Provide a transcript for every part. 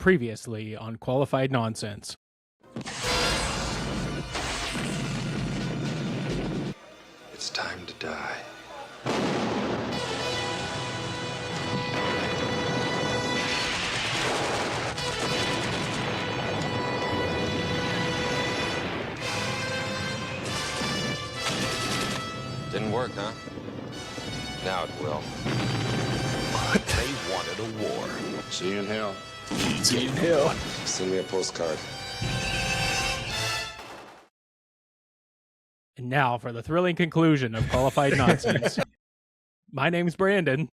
Previously on Qualified Nonsense. It's time to die. Didn't work, huh? Now it will. They wanted a war. See you in hell. See you in hell. Send me a postcard. And now for the thrilling conclusion of Qualified Nonsense. My name's Brandon.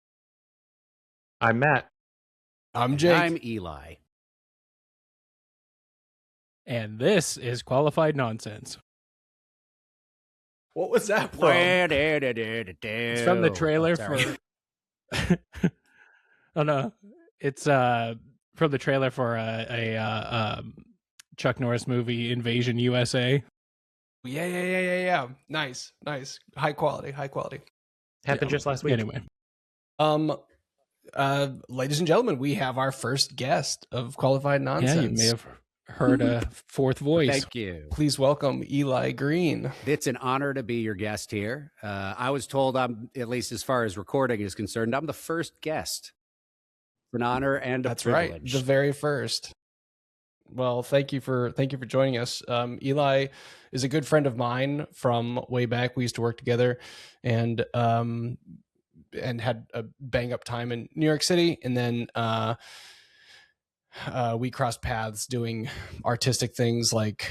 I'm Matt. I'm Jake. I'm Eli. And this is Qualified Nonsense. What was that from? It's from the trailer for... Oh, no. It's from the trailer for a Chuck Norris movie, Invasion USA. Yeah. Nice. High quality. Happened just last week. Anyway. Ladies and gentlemen, we have our first guest of Qualified Nonsense. Yeah, you may have heard a fourth voice. Thank you. Please welcome Eli Green. It's an honor to be your guest here. I was told I'm, at least as far as recording is concerned, I'm the first guest. It's an honor and a That's privilege. right, the very first. Well, thank you for joining us. Eli is a good friend of mine from way back. We used to work together, and had a bang up time in New York City, and then we crossed paths doing artistic things like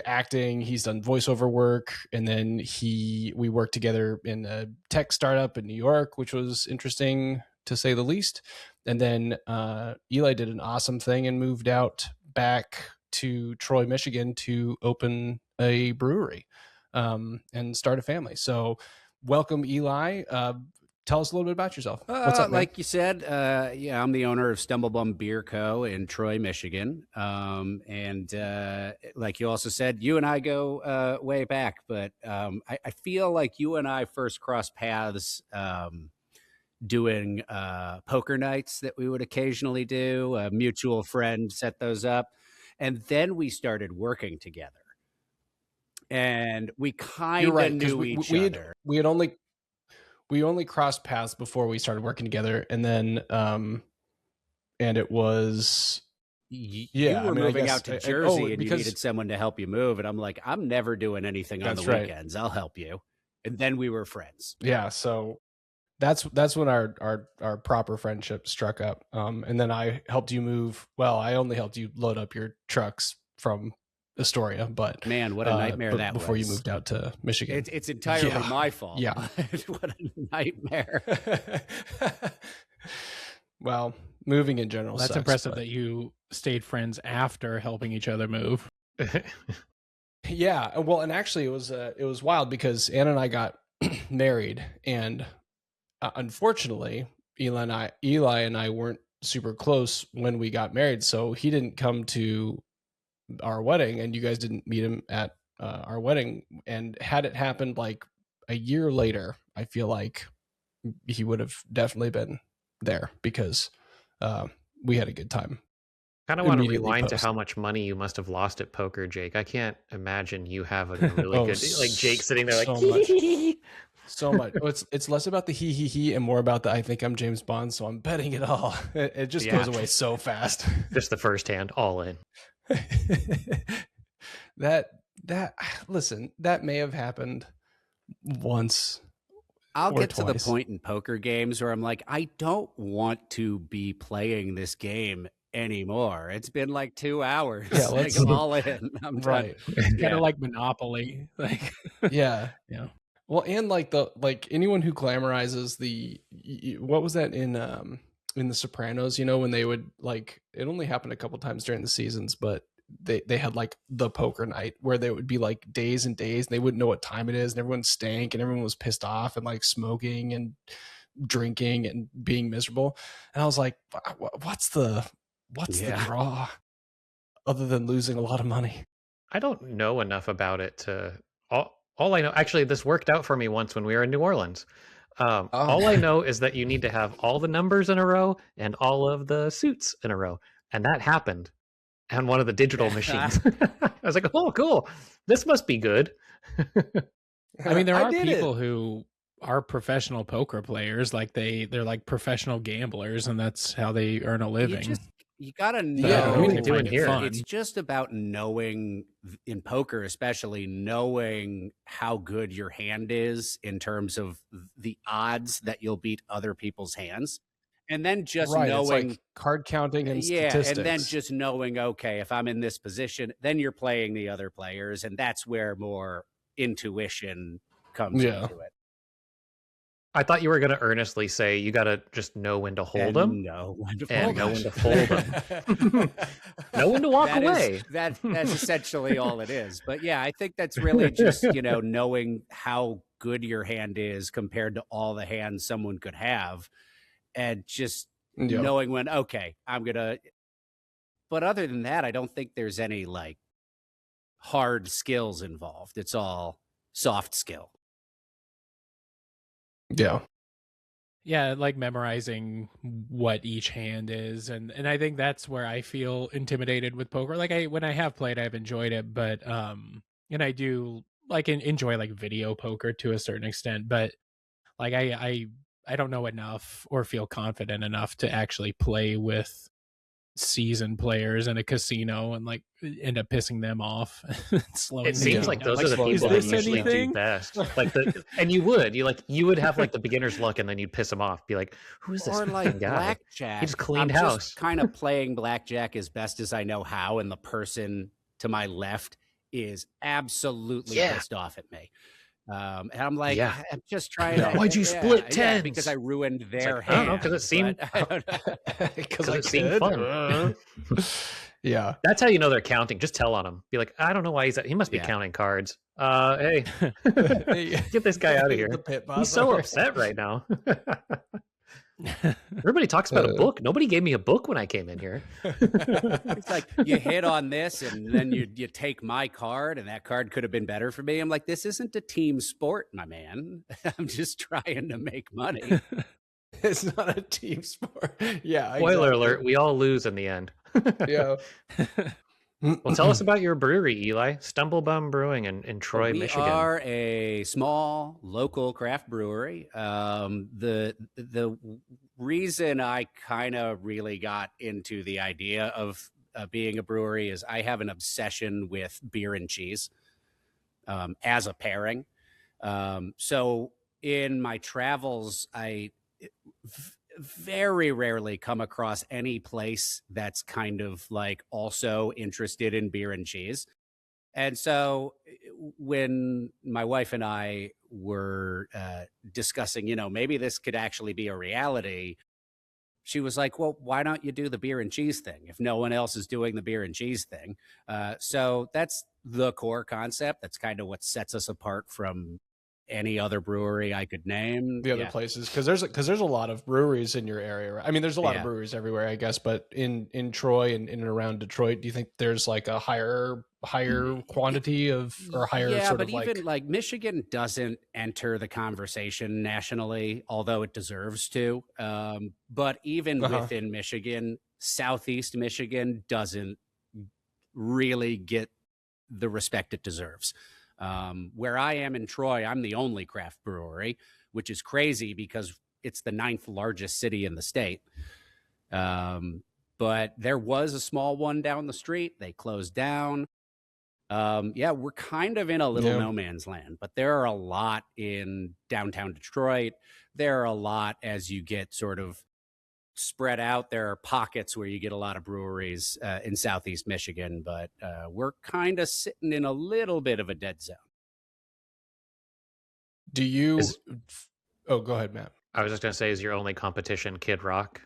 acting. He's done voiceover work, and then we worked together in a tech startup in New York, which was interesting to say the least. And then Eli did an awesome thing and moved out back to Troy, Michigan to open a brewery and start a family. So welcome, Eli. Tell us a little bit about yourself. What's up, man? Like you said, I'm the owner of Stumblebum Beer Co. in Troy, Michigan. And like you also said, you and I go way back, but I feel like you and I first crossed paths doing poker nights that we would occasionally do. A mutual friend set those up. And then we started working together. And we kind of knew each other. We only crossed paths before we started working together, and then and it was you were moving out to Jersey and you needed someone to help you move, and I'm like, I'm never doing anything on the weekends. I'll help you. And then we were friends. Yeah, so that's when our proper friendship struck up. And then I helped you move. Well, I only helped you load up your trucks from Astoria, but man, what a nightmare that was before you moved out to Michigan. It's entirely my fault. Yeah. What a nightmare. Well, moving in general That's sucks, impressive that you stayed friends after helping each other move. Yeah, well, and actually it was wild because Anna and I got married, and unfortunately Eli and I weren't super close when we got married, so he didn't come to our wedding, and you guys didn't meet him at our wedding. And had it happened like a year later, I feel like he would have definitely been there because we had a good time. Kind of want to rewind to how much money you must have lost at poker, Jake. I can't imagine you have a really good, like Jake sitting there like so much. It's less about the he and more about the I think I'm James Bond, so I'm betting it all. It just goes away so fast. Just the first hand, all in. Listen, that may have happened once. I'll get twice. to the point in poker games where I'm like, I don't want to be playing this game anymore. It's been like 2 hours. Yeah, like, I'm all in. I'm right. Kind of like Monopoly. Like yeah. Well, and like anyone who glamorizes what was that in The Sopranos, when they would like, it only happened a couple times during the seasons, but they had like the poker night where they would be like days and days and they wouldn't know what time it is, and everyone stank and everyone was pissed off and like smoking and drinking and being miserable. And I was like, what's the draw other than losing a lot of money? I don't know enough about it to all I know. Actually, this worked out for me once when we were in New Orleans. All I know is that you need to have all the numbers in a row and all of the suits in a row. And that happened on one of the digital machines. I was like, oh, cool. This must be good. I mean, there are people who are professional poker players. Like they're like professional gamblers, and that's how they earn a living. You gotta know. Yeah, I mean, doing here. It's just about knowing, in poker especially, knowing how good your hand is in terms of the odds that you'll beat other people's hands. And then just knowing, it's like card counting and statistics. And then just knowing, okay, if I'm in this position, then you're playing the other players, and that's where more intuition comes into it. I thought you were going to earnestly say you got to just know when to hold them, know when to fold them, know when to walk away. That's essentially all it is. But yeah, I think that's really just, knowing how good your hand is compared to all the hands someone could have, and just knowing when, okay, I'm going to. But other than that, I don't think there's any like hard skills involved. It's all soft skill. Yeah, like memorizing what each hand is, and I think that's where I feel intimidated with poker. Like when I have played, I've enjoyed it, but and I do like enjoy like video poker to a certain extent, but like I don't know enough or feel confident enough to actually play with seasoned players in a casino and like end up pissing them off. It seems like those are the people that usually do best. Like and you would have like the beginner's luck, and then you'd piss them off. Be like, who's this? Or like guy? Blackjack. He just cleaned house. Just kind of playing blackjack as best as I know how, and the person to my left is absolutely pissed off at me. And I'm like, I'm just trying to. Why'd you split 10? Because I ruined their hand. I don't know, because it seemed fun. Yeah, that's how you know they're counting. Just tell on him. Be like, I don't know why he must be counting cards. Hey, get this guy out of here. He's so upset right now. Everybody talks about a book. Nobody gave me a book when I came in here. It's like, you hit on this, and then you take my card, and that card could have been better for me. I'm like, this isn't a team sport, my man. I'm just trying to make money. It's not a team sport. Yeah. Spoiler alert, we all lose in the end. Yeah. Well, tell us about your brewery, Eli. Stumblebum Brewing in Troy, Michigan. We are a small local craft brewery. The reason I kind of really got into the idea of being a brewery is I have an obsession with beer and cheese as a pairing. So in my travels, I very rarely come across any place that's kind of like also interested in beer and cheese. And so when my wife and I were discussing, maybe this could actually be a reality, she was like, well, why don't you do the beer and cheese thing if no one else is doing the beer and cheese thing? So that's the core concept. That's kind of what sets us apart from any other brewery I could name. The other places, because there's a lot of breweries in your area. Right? I mean, there's a lot of breweries everywhere, I guess, but in Troy and in and around Detroit, do you think there's like a higher quantity of, or higher sort of like? Even like Michigan doesn't enter the conversation nationally, although it deserves to. But even within Michigan, Southeast Michigan doesn't really get the respect it deserves. Where I am in Troy, I'm the only craft brewery, which is crazy because it's the 9th largest city in the state. But there was a small one down the street. They closed down. We're kind of in a little no man's land, but there are a lot in downtown Detroit. There are a lot as you get sort of spread out. There are pockets where you get a lot of breweries in Southeast Michigan, but we're kind of sitting in a little bit of a dead zone. Do you? Go ahead, Matt. I was just going to say, is your only competition Kid Rock?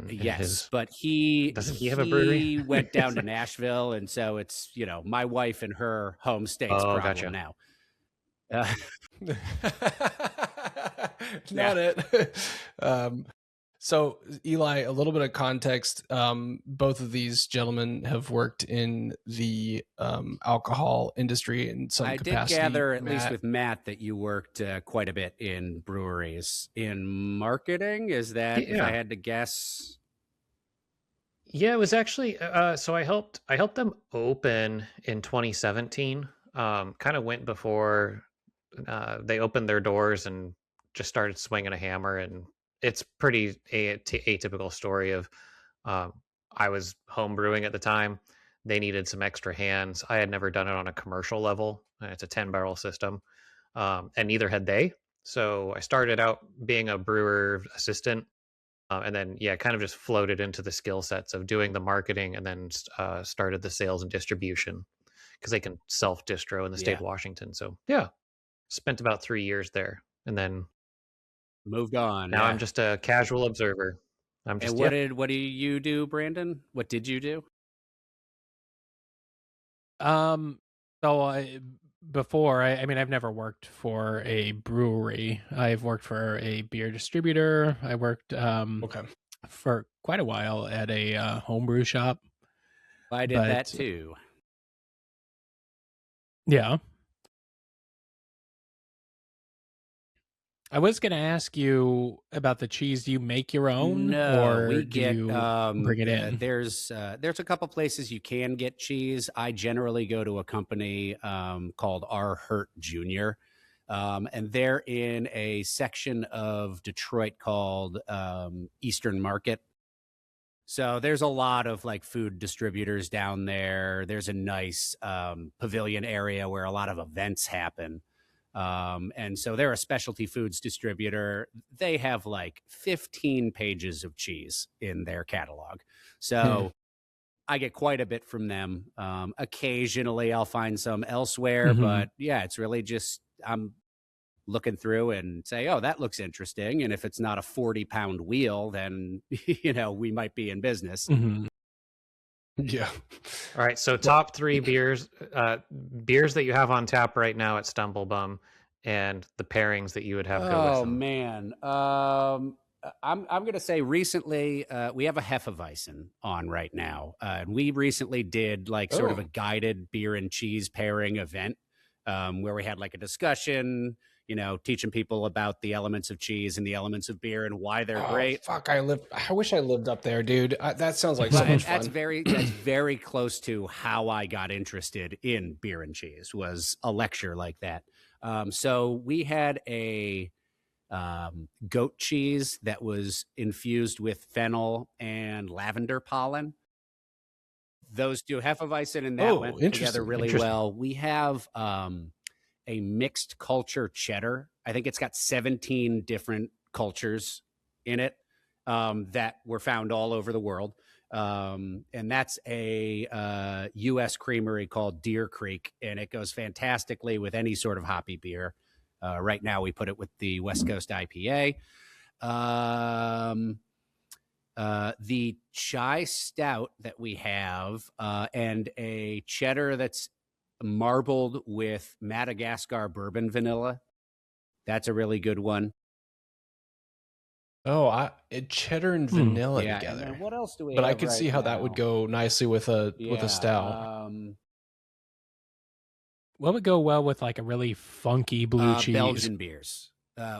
Yes, but doesn't he have a brewery? He went down to Nashville, and so it's my wife and her home state's problem now. Not it. So, Eli, a little bit of context. Both of these gentlemen have worked in the alcohol industry in some I capacity. did gather, at least Matt, with Matt, that you worked quite a bit in breweries. In marketing, is that, if I Yeah. had to guess? Yeah, it was actually so I helped them open in 2017. Kind of went before they opened their doors and just started swinging a hammer. And it's pretty atypical story of um, I was home brewing at the time. They needed some extra hands. I had never done it on a commercial level. It's a 10-barrel system, and neither had they. So I started out being a brewer assistant, and then yeah, kind of just floated into the skill sets of doing the marketing, and then started the sales and distribution because they can self distro in the state Yeah. of Washington. So yeah, spent about 3 years there, and then Moved on. now Yeah. I'm just a casual observer. I'm just And what do you do, Brandon? What did you do? So before, I mean, I've never worked for a brewery. I've worked for a beer distributor. I worked okay. for quite a while at a homebrew shop. I did that But too. yeah, I was going to ask you about the cheese. Do you make your own, No, or we do get you bring it in? there's a couple places you can get cheese. I generally go to a company called Our Hurt Junior, and they're in a section of Detroit called Eastern Market. So there's a lot of like food distributors down there. There's a nice pavilion area where a lot of events happen. And so they're a specialty foods distributor. They have like 15 pages of cheese in their catalog. So I get quite a bit from them. Occasionally I'll find some elsewhere, but yeah, it's really just I'm looking through and say, oh, that looks interesting. And if it's not a 40-pound wheel, then, we might be in business. Yeah. All right, so top three beers that you have on tap right now at Stumblebum, and the pairings that you would have go with Oh, them. man. I'm going to say recently we have a Hefeweizen on right now. And we recently did like sort of a guided beer and cheese pairing event where we had like a discussion, teaching people about the elements of cheese and the elements of beer and why they're great. Fuck, I wish I lived up there, dude. That sounds like so much fun. That's very close to how I got interested in beer and cheese, was a lecture like that. So we had a goat cheese that was infused with fennel and lavender pollen. Those two, Hefeweizen and that went together really well. We have a mixed culture cheddar. I think it's got 17 different cultures in it that were found all over the world. And that's a U.S. creamery called Deer Creek, and it goes fantastically with any sort of hoppy beer. Right now, we put it with the West Coast IPA. The chai stout that we have, and a cheddar that's marbled with Madagascar bourbon vanilla. That's a really good one. Oh, cheddar and vanilla together. And what else do we but have I could right see how now? that would go nicely with a stout. What would go well with like a really funky blue cheese? Belgian beers.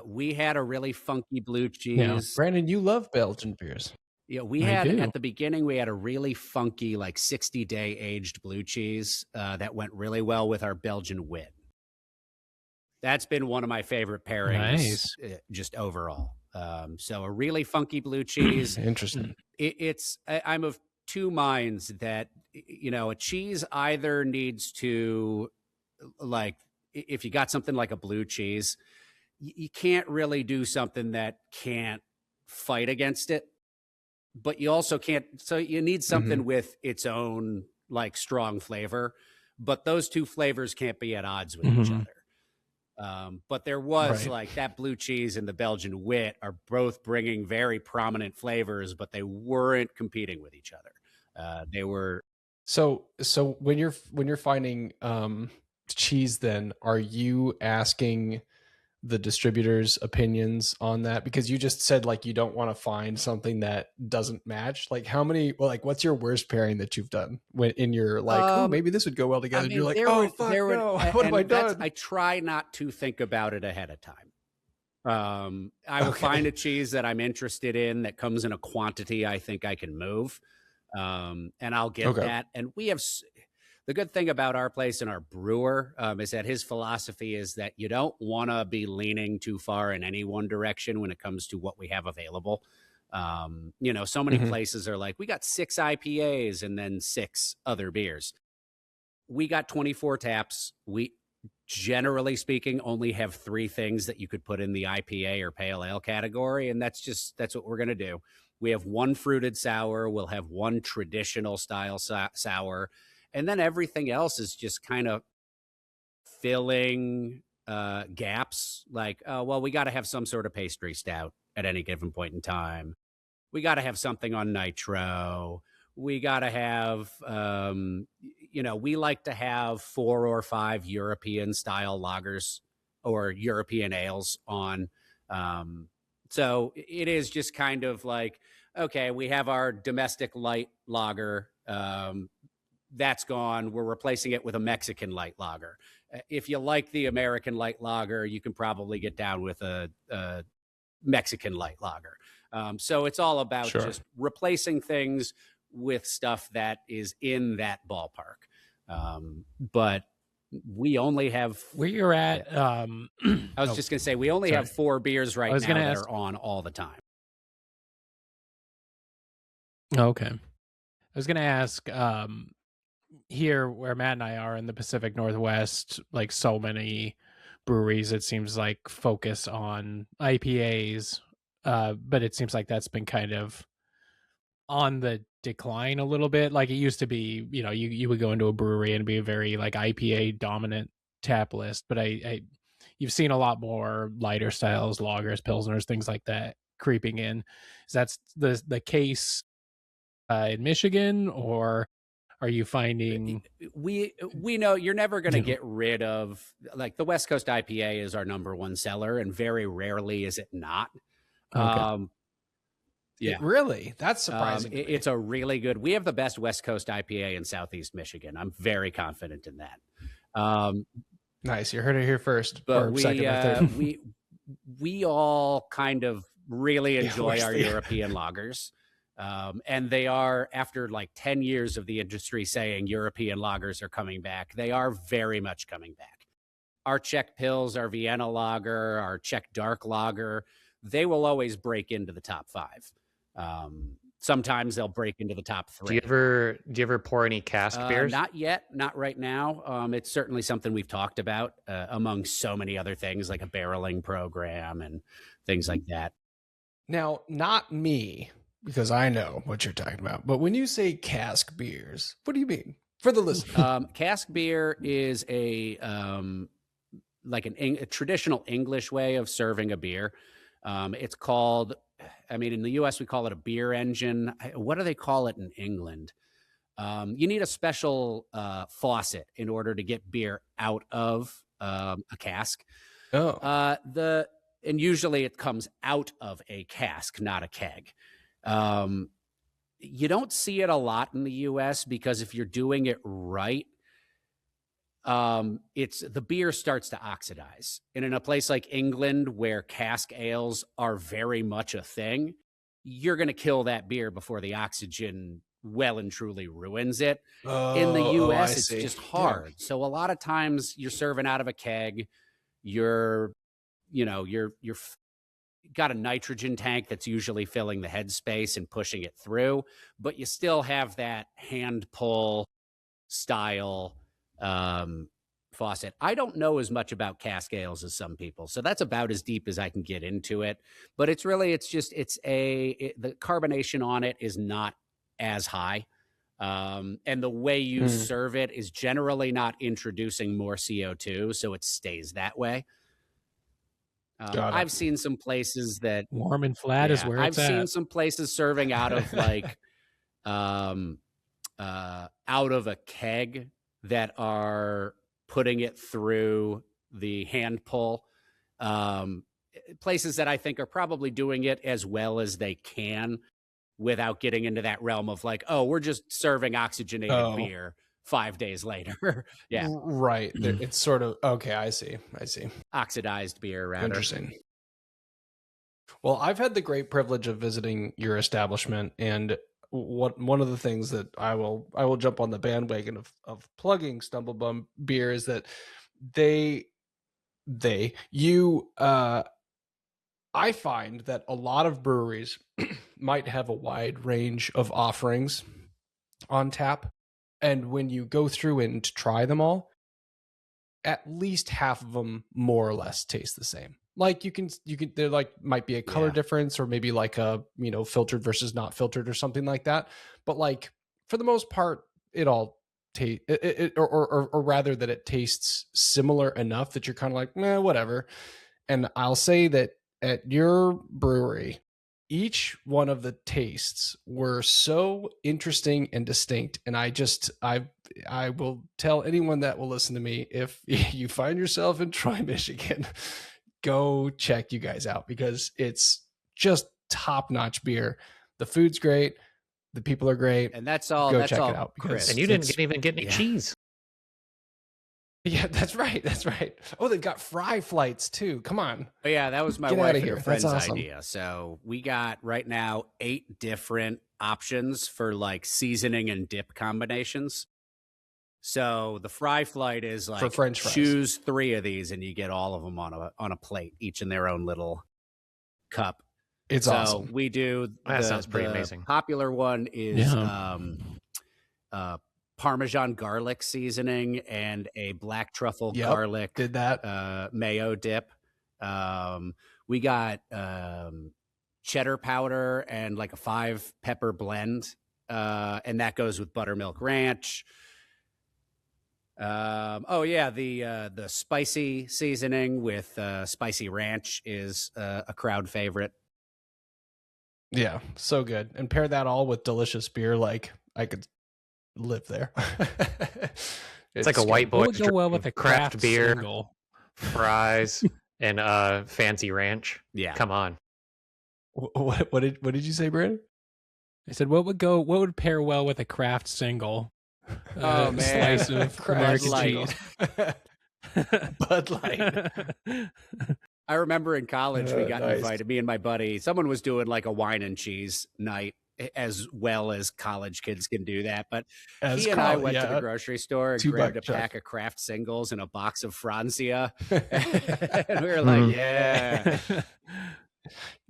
We had a really funky blue cheese. Yeah. Brandon, you love Belgian beers. Yeah, we had at the beginning, we had a really funky, like 60-day aged blue cheese that went really well with our Belgian wit. That's been one of my favorite pairings, just overall. So a really funky blue cheese. Interesting. I'm of two minds that, a cheese either needs to, like, if you got something like a blue cheese, you can't really do something that can't fight against it. But you also can't, so you need something with its own like strong flavor, but those two flavors can't be at odds with each other. But there was like that blue cheese and the Belgian wit are both bringing very prominent flavors, but they weren't competing with each other. They were. So when you're finding cheese, then are you asking the distributors' opinions on that? Because you just said like you don't want to find something that doesn't match. Like how many? Well, like what's your worst pairing that you've done when in your like, oh, maybe this would go well together? I And mean, you're like, oh fuck, no, what have I done? I try not to think about it ahead of time. I will find a cheese that I'm interested in that comes in a quantity I think I can move, and I'll get that. And we have the good thing about our place and our brewer is that his philosophy is that you don't want to be leaning too far in any one direction when it comes to what we have available. You know, so many places are like, we got 6 IPAs and then 6 other beers. We got 24 taps. We, generally speaking, only have 3 things that you could put in the IPA or pale ale category. And that's what we're going to do. We have 1 fruited sour. We'll have 1 traditional style sour. And then everything else is just kind of filling gaps. Like, well, we got to have some sort of pastry stout at any given point in time. We got to have something on nitro. We got to have, you know, we like to have 4 or 5 European style lagers or European ales on. So it is just kind of like, okay, we have our domestic light lager. That's gone. We're replacing it with a Mexican light lager. If you like the American light lager, you can probably get down with a Mexican light lager. So it's all about just replacing things with stuff that is in that ballpark. But we only have where you're at. I was just going to say, we only have 4 beers right now that are on all the time. Okay. I was going to ask, here where Matt and I are in the Pacific Northwest, like so many breweries, it seems like focus on IPAs, but it seems like that's been kind of on the decline a little bit. Like it used to be, you know, you would go into a brewery and be a very like IPA dominant tap list, but you've seen a lot more lighter styles, lagers, pilsners, things like that creeping in. Is that the case in Michigan, or are you finding we know you're never going to get rid of, like, the West Coast IPA is our number 1 seller, and very rarely is it not. Yeah, really, that's surprising. It's a really good. We have the best West Coast IPA in Southeast Michigan. I'm very confident in that. Nice, you heard it here first. But we all kind of really enjoy our European lagers. And they are, after like 10 years of the industry saying European lagers are coming back, they are very much coming back. Our Czech Pils, our Vienna lager, our Czech dark lager, they will always break into the top 5. Sometimes they'll break into the top 3. Do you ever pour any cask beers? Not yet, not right now. It's certainly something we've talked about among so many other things, like a barreling program and things like that. Now, not me, because I know what you're talking about. But when you say cask beers, what do you mean? For the listener. Cask beer is a traditional English way of serving a beer. It's called, I mean, in the US, we call it a beer engine. What do they call it in England? You need a special faucet in order to get beer out of a cask. And usually it comes out of a cask, not a keg. You don't see it a lot in the US because if you're doing it right, the beer starts to oxidize. And in a place like England, where cask ales are very much a thing, you're going to kill that beer before the oxygen well and truly ruins it. In the US, it's just hard. Yeah. So a lot of times you're serving out of a keg, you're got a nitrogen tank that's usually filling the headspace and pushing it through, but you still have that hand pull style faucet. I don't know as much about cask ales as some people, so that's about as deep as I can get into it. But it's the carbonation on it is not as high, and the way you serve it is generally not introducing more CO2, so it stays that way. I've seen some places that warm and flat is where it's I've at. seen some places serving out of like out of a keg that are putting it through the hand pull Places that I think are probably doing it as well as they can without getting into that realm of like, oh, we're just serving oxygenated beer 5 days later. Yeah. Right. It's sort of, okay, I see. Oxidized beer, rather. Interesting. Well, I've had the great privilege of visiting your establishment, and one of the things that I will jump on the bandwagon of plugging Stumblebum Beer is that I find that a lot of breweries might have a wide range of offerings on tap, and when you go through and try them all, at least half of them more or less taste the same. Like you can there like might be a color difference, or maybe like a, you know, filtered versus not filtered or something like that. But like for the most part, it all or rather that it tastes similar enough that you're kind of like, meh, whatever. And I'll say that at your brewery, each one of the tastes were so interesting and distinct. And I will tell anyone that will listen to me, if you find yourself in Troy, Michigan, go check you guys out, because it's just top-notch beer. The food's great. The people are great. And that's all. Go that's check all, it out. Chris. And you didn't even get any cheese. Yeah, that's right. Oh, they've got fry flights too. Come on. Oh, yeah, that was my Get wife outta and here. her friend's That's awesome. idea. So we got right now 8 different options for like seasoning and dip combinations. So the fry flight is like For French fries. choose 3 of these and you get all of them on a plate, each in their own little cup. It's awesome. We do. That sounds pretty the amazing. Popular one is Parmesan garlic seasoning and a black truffle garlic Did that. mayo dip. We got cheddar powder and like a 5 pepper blend, and that goes with buttermilk ranch. The spicy seasoning with spicy ranch is a crowd favorite. Yeah, so good. And pair that all with delicious beer, like I could live there. It's like a white boy. What would go well with a craft beer, single? fries, and fancy ranch. Yeah, Come on. What did you say, Brandon? I said, what would pair well with a craft single? Oh, man. Slice of Craft American Light. cheese. Bud Light. I remember in college we got Nice. invited. Me and my buddy, someone was doing like a wine and cheese night, as well as college kids can do that. But he and I went to the grocery store and grabbed a pack of craft singles and a box of Franzia. And we were like, yeah.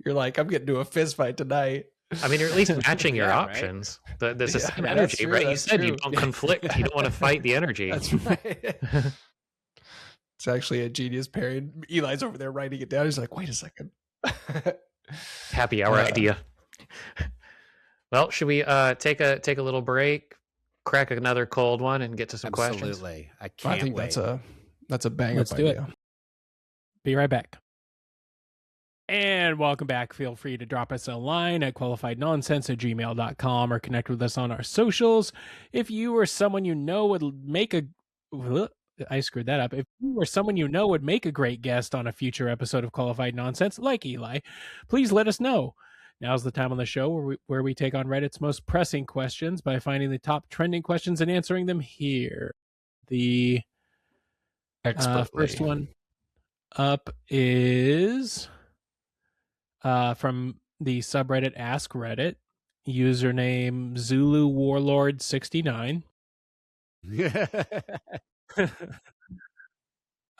You're like, I'm getting to a fist fight tonight. I mean, you're at least matching your Yeah, right. options. There's the same that's energy, true, right? You that's said you true. don't conflict. You don't want to fight the energy. That's right. It's actually a genius pairing. Eli's over there writing it down. He's like, wait a second. Happy hour idea. Well, should we take a little break, crack another cold one, and get to some questions? Absolutely. I can't I think wait. that's a bang Let's up do it. idea. Be right back. And welcome back. Feel free to drop us a line at qualifiednonsense@gmail.com or connect with us on our socials. If you or someone you know would make a... I screwed that up. If you or someone you know would make a great guest on a future episode of Qualified Nonsense, like Eli, please let us know. Now's the time on the show where we take on Reddit's most pressing questions by finding the top trending questions and answering them here. The first one up is from the subreddit Ask Reddit, username Zulu Warlord 69.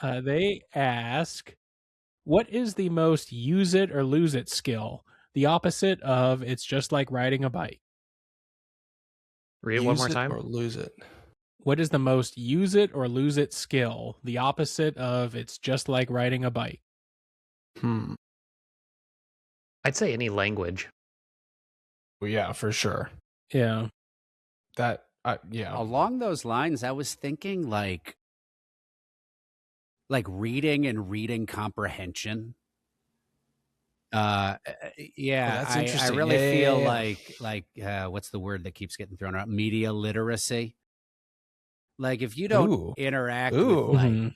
They ask, what is the most use it or lose it skill? The opposite of it's just like riding a bike. Read it one more Use it time. or lose it. What is the most use it or lose it skill? The opposite of it's just like riding a bike. I'd say any language. Well, yeah, for sure. Yeah. Along those lines, I was thinking like reading and reading comprehension. that's I interesting. really feel Yeah. like what's the word that keeps getting thrown out? Media literacy. Like if you don't interact with like Mhm.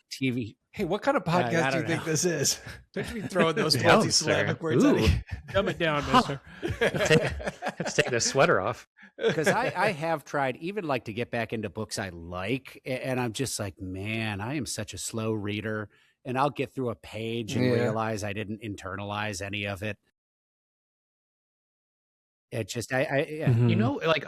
Hey, what kind of I podcast do don't you think know. this is? Don't you be throwing those Yeah, multi-syllabic sir. words at Ooh. me. Dumb it down, mister. Let's take this sweater off. Because I have tried even like to get back into books I like, and I'm just like, man, I am such a slow reader, and I'll get through a page and Yeah. realize I didn't internalize any of it. It just, I yeah. Mhm. You know, like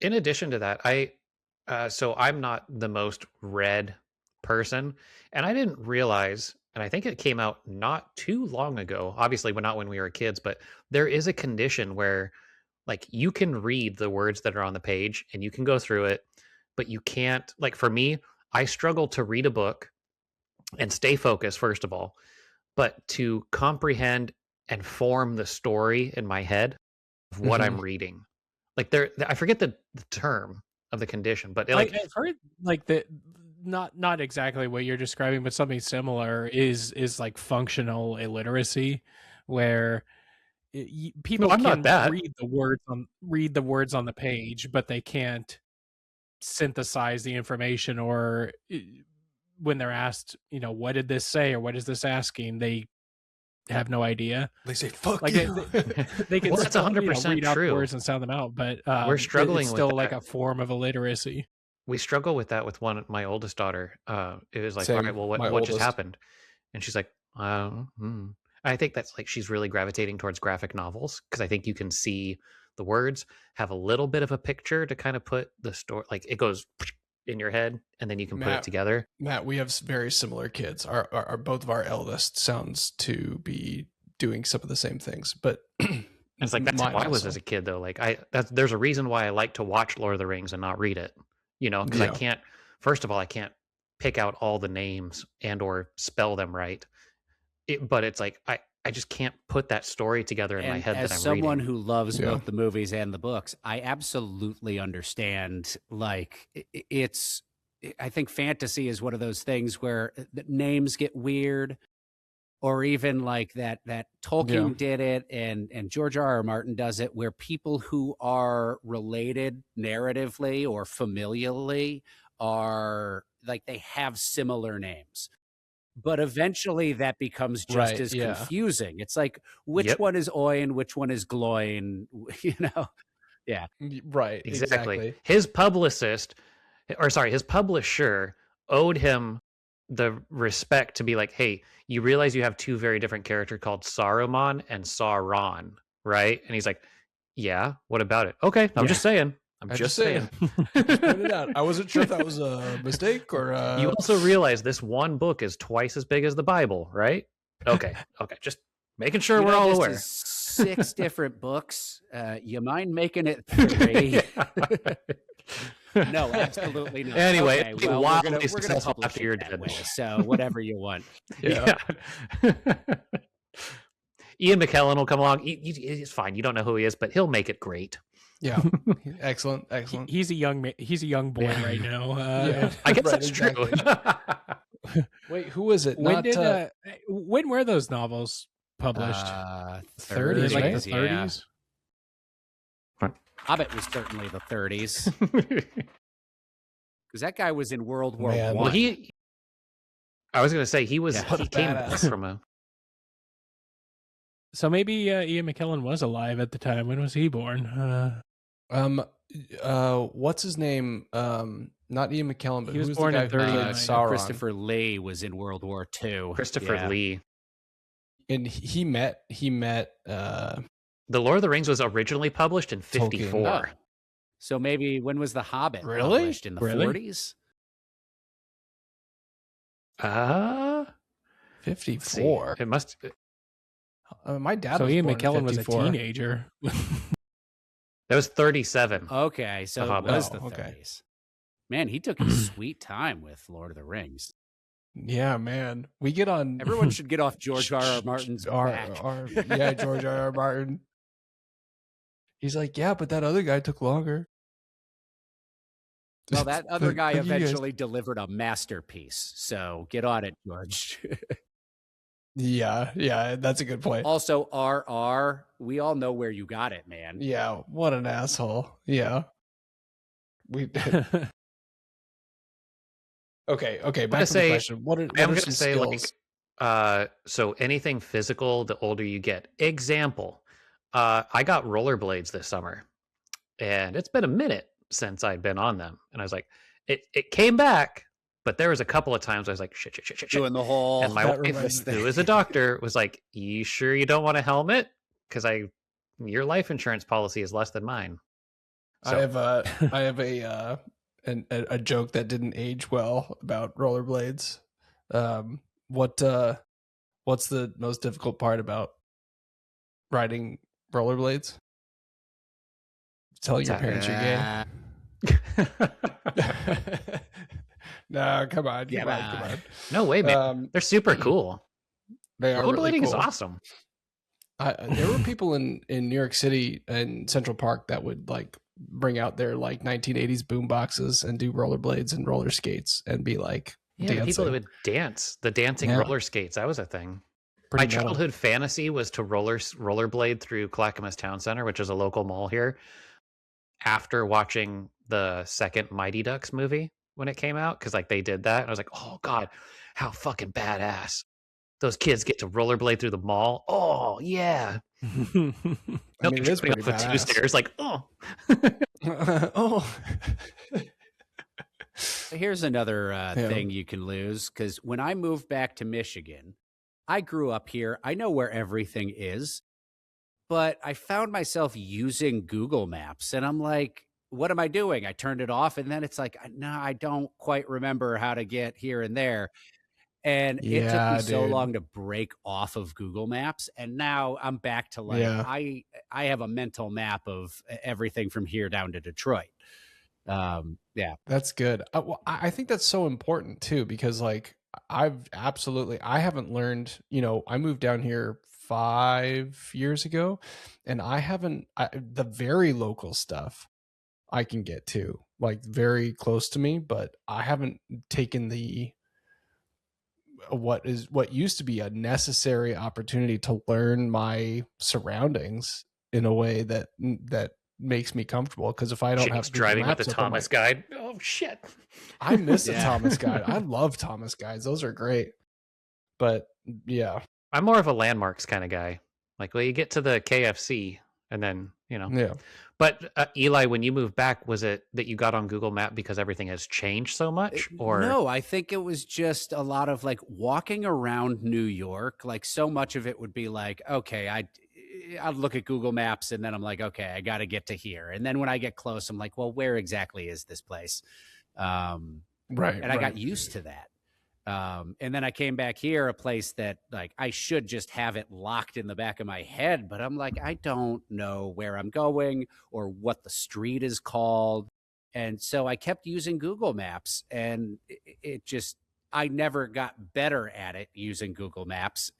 in addition to that, so I'm not the most read person, and I didn't realize, and I think it came out not too long ago. Obviously, not when we were kids, but there is a condition where, like, you can read the words that are on the page and you can go through it, but you can't. Like for me, I struggle to read a book and stay focused, first of all, but to comprehend and form the story in my head of what I'm reading. Like I forget the term of the condition, but like I've heard like the not exactly what you're describing, but something similar is like functional illiteracy, where people I'm not can that. read the words on the page, but they can't synthesize the information, or when they're asked, what did this say or what is this asking, they have no idea. They say "fuck Like you." they can Well, that's still, 100% read out the true. words and sound them out, but We're struggling it's with still that. like a form of illiteracy. We struggle with that with my oldest daughter. It was like, all Same, right, well, my what just oldest. happened? And she's like, I think that's like she's really gravitating towards graphic novels, because I think you can see the words, have a little bit of a picture to kind of put the story, like it goes in your head, and then you can put it together. Matt, we have very similar kids. Our both of our eldest sounds to be doing some of the same things, but It's like that's how I was as a kid, though. Like there's a reason why I like to watch Lord of the Rings and not read it, because I can't. First of all, I can't pick out all the names and or spell them right. But it's like I just can't put that story together in my head As that I'm someone reading. who loves both the movies and the books, I absolutely understand. Like it's, I think fantasy is one of those things where the names get weird, or even like that Tolkien did it, and George R.R. Martin does it, where people who are related narratively or familially are like they have similar names. But eventually that becomes just as confusing. It's like, which one is Oin, which one is Gloin, Yeah. Right. Exactly. His publisher owed him the respect to be like, hey, you realize you have two very different characters called Saruman and Sauron, right? And he's like, yeah, what about it? Okay, I'm just saying. I'm just saying. Just put it out. I wasn't sure if that was a mistake or. You also realize this one book is twice as big as the Bible, right? Okay. Just making sure we're all aware. 6 different books. You mind making it 3? No, absolutely not. Anyway, okay, well, we're gonna successful publish after it you're that dead. way, so whatever you want. Yeah. Ian McKellen will come along. He's fine. You don't know who he is, but he'll make it great. Yeah. Excellent. He's a young boy right now. I guess that's true. Wait, who was it? When were those novels published? 30s, like right? the 30s. Hobbit was certainly the 30s, because that guy was in World War Man. I. Well, I was going to say he was. What a He came badass. from a. So maybe Ian McKellen was alive at the time. When was he born? What's his name? Not Ian McKellen, but He was who's born the guy in who played 39. Sauron? Christopher Lee was in World War II. Christopher Lee. And he met The Lord of the Rings was originally published in 54. Tolkien. So maybe when was The Hobbit Really? published? In the Really? 40s? 54. It must. My dad. So was Ian born in McKellen was a 54. teenager. That was 37. Okay, so The it Hobbit. was the Oh, okay. 30s. Man, he took his sweet time with Lord of the Rings. Yeah, man. We get on. Everyone should get off George R.R. Martin's back. George R.R. Martin. He's like, yeah, but that other guy took longer. Well, that other guy But you guys- eventually delivered a masterpiece. So get on it, George. Yeah, that's a good point. Also, RR, we all know where you got it, man. Yeah, what an asshole. Yeah. We Okay. Back to the say, question. What are I'm going some to say skills? so anything physical, the older you get. Example, I got rollerblades this summer, and it's been a minute since I'd been on them, and I was like, it came back, but there was a couple of times I was like, shit. Doing the whole. And my wife, who is a doctor, was like, "You sure you don't want a helmet? Because your life insurance policy is less than mine." So, I have a joke that didn't age well about rollerblades. What's the most difficult part about riding rollerblades? Telling your parents you're gay. No, come on. no way, man. They're super cool. They are Rollerblading really cool. is awesome. There were people in New York City and Central Park that would like bring out their like 1980s boom boxes and do rollerblades and roller skates and be like dancing. People that would dance, the dancing roller skates. That was a thing. My childhood fantasy was to rollerblade through Clackamas Town Center, which is a local mall here, after watching the second Mighty Ducks movie when it came out, because like they did that. And I was like, oh God, how fucking badass. Those kids get to rollerblade through the mall. Oh yeah. I mean, it is pretty badass. 2 stairs, like, oh. Oh. Here's another thing you can lose, because when I moved back to Michigan, I grew up here. I know where everything is, but I found myself using Google Maps, and I'm like, what am I doing? I turned it off, and then it's like, no, I don't quite remember how to get here and there. And it took me so long to break off of Google Maps. And now I'm back to like, I have a mental map of everything from here down to Detroit. That's good. I think that's so important too, because like I haven't learned, I moved down here 5 years ago, and the very local stuff I can get to, like very close to me, but I haven't taken what used to be a necessary opportunity to learn my surroundings in a way that makes me comfortable. Because if I don't have driving with the Thomas guide, oh shit, I miss the Thomas guide. I love Thomas guides; those are great. But yeah, I'm more of a landmarks kind of guy. Like, well, you get to the KFC, and then But Eli, when you moved back, was it that you got on Google Map because everything has changed so much? Or no, I think it was just a lot of like walking around New York. Like so much of it would be like, okay, I'd look at Google Maps, and then I'm like, okay, I got to get to here. And then when I get close, I'm like, well, where exactly is this place? Right. And I got used to that. And then I came back here, a place that like I should just have it locked in the back of my head, but I'm like, I don't know where I'm going or what the street is called. And so I kept using Google Maps, and I never got better at it using Google Maps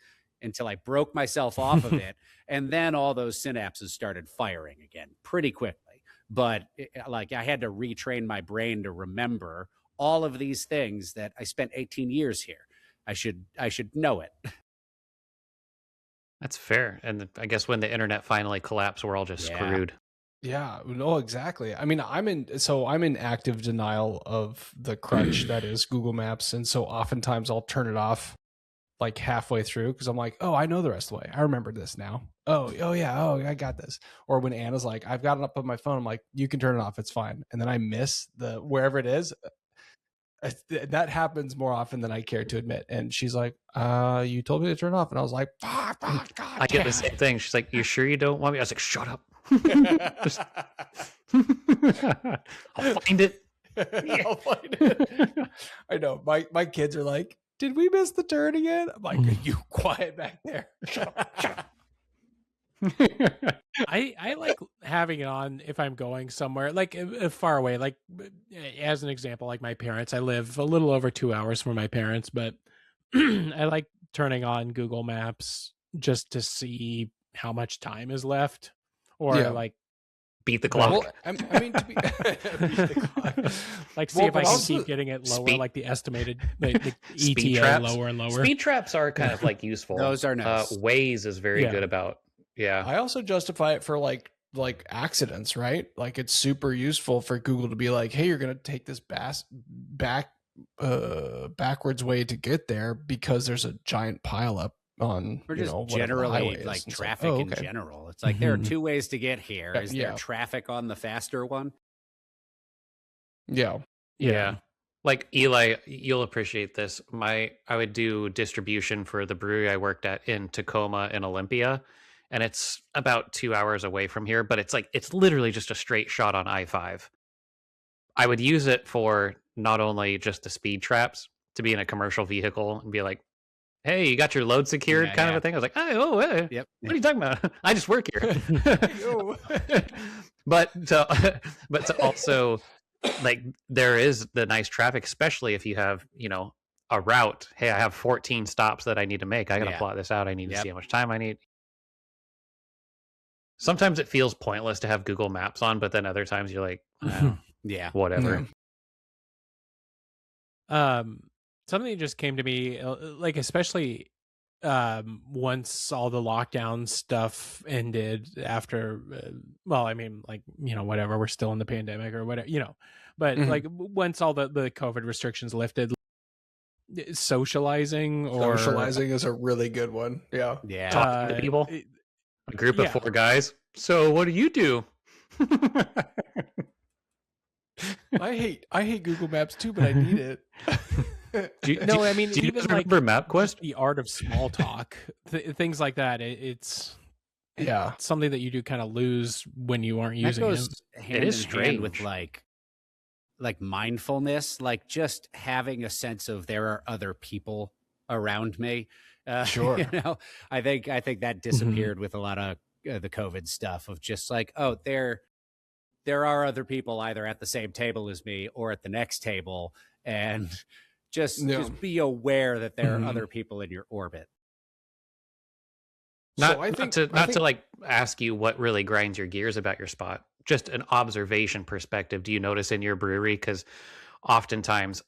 until I broke myself off of it. And then all those synapses started firing again pretty quickly. But I had to retrain my brain to remember all of these things that I spent 18 years here. I should know it. That's fair. And I guess when the internet finally collapsed, we're all just screwed. Yeah, no, exactly. I mean, I'm in active denial of the crutch that is Google Maps. And so oftentimes I'll turn it off like halfway through, because I'm like, oh, I know the rest of the way. I remember this now. Oh yeah. Oh, I got this. Or when Anna's like, I've got it up on my phone, I'm like, you can turn it off. It's fine. And then I miss wherever it is. That happens more often than I care to admit. And she's like, you told me to turn it off. And I was like, fuck, God. I get the same thing. She's like, you sure you don't want me? I was like, shut up. I'll find it. I'll find it. I know. My kids are like, did we miss the turn again? I'm like, are you quiet back there? Shut up. I like having it on if I'm going somewhere like far away, like as an example, like my parents. I live a little over 2 hours from my parents, but I like turning on Google Maps just to see how much time is left, or like beat the clock. Well, I mean, to be, beat the clock. Like see if I can keep getting it lower, like the estimated the ETA traps. Lower and lower. Speed traps are kind of like useful. Those are nice. Waze is very good about. Yeah. I also justify it for like accidents, right? Like it's super useful for Google to be like, hey, you're going to take this back backwards way to get there because there's a giant pileup on, Or you just know, whatever the generally highway is. like And it's traffic oh, in okay. general. It's like there are Mhm. 2 ways to get here. Is there Yeah. traffic on the faster one? Yeah. Yeah. Like Eli, you'll appreciate this. I would do distribution for the brewery I worked at in Tacoma and Olympia, and it's about 2 hours away from here, but it's literally just a straight shot on I-5. I would use it for not only just the speed traps, to be in a commercial vehicle and be like, hey, you got your load secured, Yeah, kind of yeah. a thing. I was like, hey, Yep. what are you talking about? I just work here. Yo. but to also, like, there is the nice traffic, especially if you have, you know, a route. Hey, I have 14 stops that I need to make. I got to Yeah. plot this out. I need to Yep. see how much time I need. Sometimes it feels pointless to have Google Maps on, but then other times you're like, oh, Yeah. whatever. Something that just came to me, like, especially once all the lockdown stuff ended after, well, I mean, like, you know, whatever, we're still in the pandemic or whatever, you know, but Mhm. like once all the COVID restrictions lifted, socializing or Socializing is a really good one. Yeah. Yeah. Talking to people. A group of yeah. 4 guys. So what do you do? I hate Google Maps too, but I need it. No, I mean, do you even guys like remember MapQuest? just the art of small talk, things like that. It's Yeah. something that you do kind of lose when you aren't That using it. goes hand is in hand with strange. like mindfulness, like just having a sense of there are other people around me. Sure. You know, I think that disappeared with a lot of the COVID stuff of just like, oh, there are other people either at the same table as me or at the next table, and just be aware that there are other people in your orbit. Not, So I not think to like ask you what really grinds your gears about your spot, just an observation perspective. Do you notice in your brewery? Because oftentimes,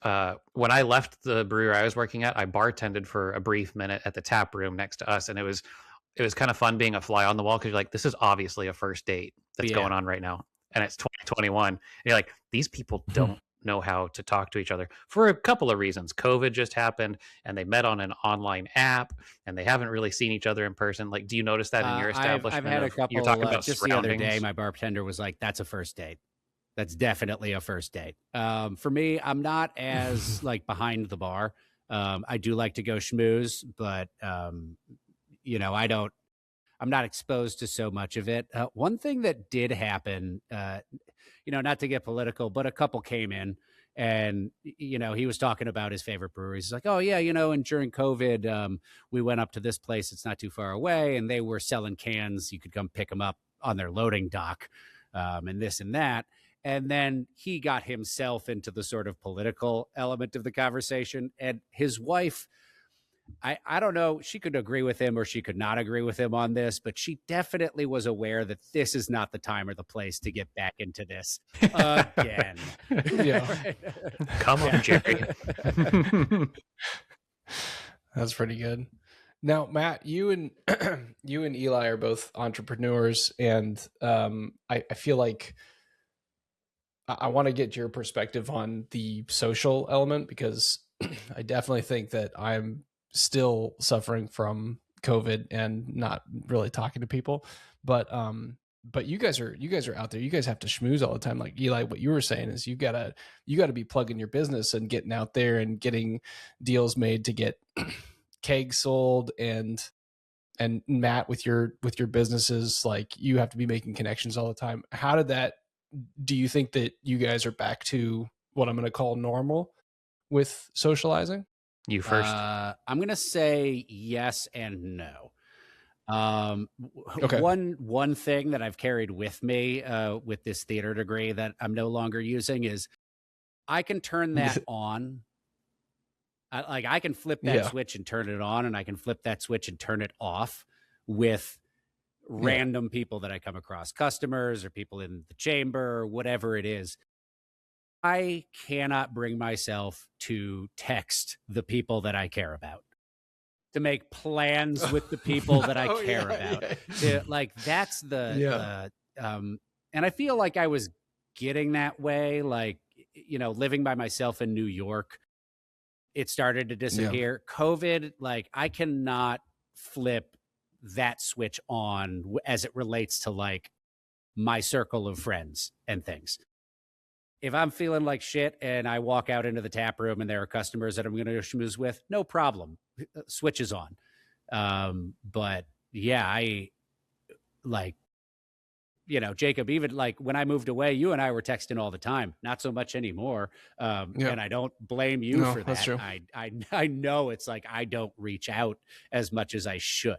when I left the brewery I was working at, I bartended for a brief minute at the tap room next to us, and it was kind of fun being a fly on the wall because you're like, this is obviously a first date that's going on right now, and it's 2021. And you're like, these people don't know how to talk to each other for a couple of reasons. COVID just happened, and they met on an online app, and they haven't really seen each other in person. Like, do you notice that in your establishment? I've had a couple. You're talking about just the other day, surroundings? my bartender was like, "That's a first date. That's definitely a first date." For me, I'm not as like behind the bar. I do like to go schmooze, but you know, I'm not exposed to so much of it. One thing that did happen, you know, not to get political, but a couple came in and, you know, he was talking about his favorite breweries. He's like, oh, yeah, you know, and during COVID, we went up to this place. It's not too far away. And they were selling cans. You could come pick them up on their loading dock, and this and that. And then he got himself into the sort of political element of the conversation. And his wife, I don't know, she could agree with him or she could not agree with him on this, but she definitely was aware that this is not the time or the place to get back into this again. Yeah. Come on, Jerry. That's pretty good. Now, Matt, you and you and Eli are both entrepreneurs, and I feel like I want to get your perspective on the social element, because I definitely think that I'm still suffering from COVID and not really talking to people. But you guys are out there. You guys have to schmooze all the time. Like Eli, what you were saying is you gotta be plugging your business and getting out there and getting deals made to get kegs sold, and Matt with your businesses, like you have to be making connections all the time. Do you think that you guys are back to what I'm going to call normal with socializing? You first. I'm going to say yes and no. Okay. One thing that I've carried with me with this theater degree that I'm no longer using is I can turn that on. I can flip that switch and turn it on, and I can flip that switch and turn it off with random people that I come across, customers or people in the chamber or whatever it is. I cannot bring myself to text the people that I care about, to make plans with the people that I care about. Like that's the and I feel like I was getting that way, like, you know, living by myself in New York. it started to disappear. COVID, like I cannot flip that switch on as it relates to like my circle of friends and things. If I'm feeling like shit and I walk out into the tap room and there are customers that I'm going to schmooze with, no problem. Switch is on. But yeah, I like, you know, Jacob, even like when I moved away, you and I were texting all the time, not so much anymore. And I don't blame you for that. That's true. I know it's like, I don't reach out as much as I should.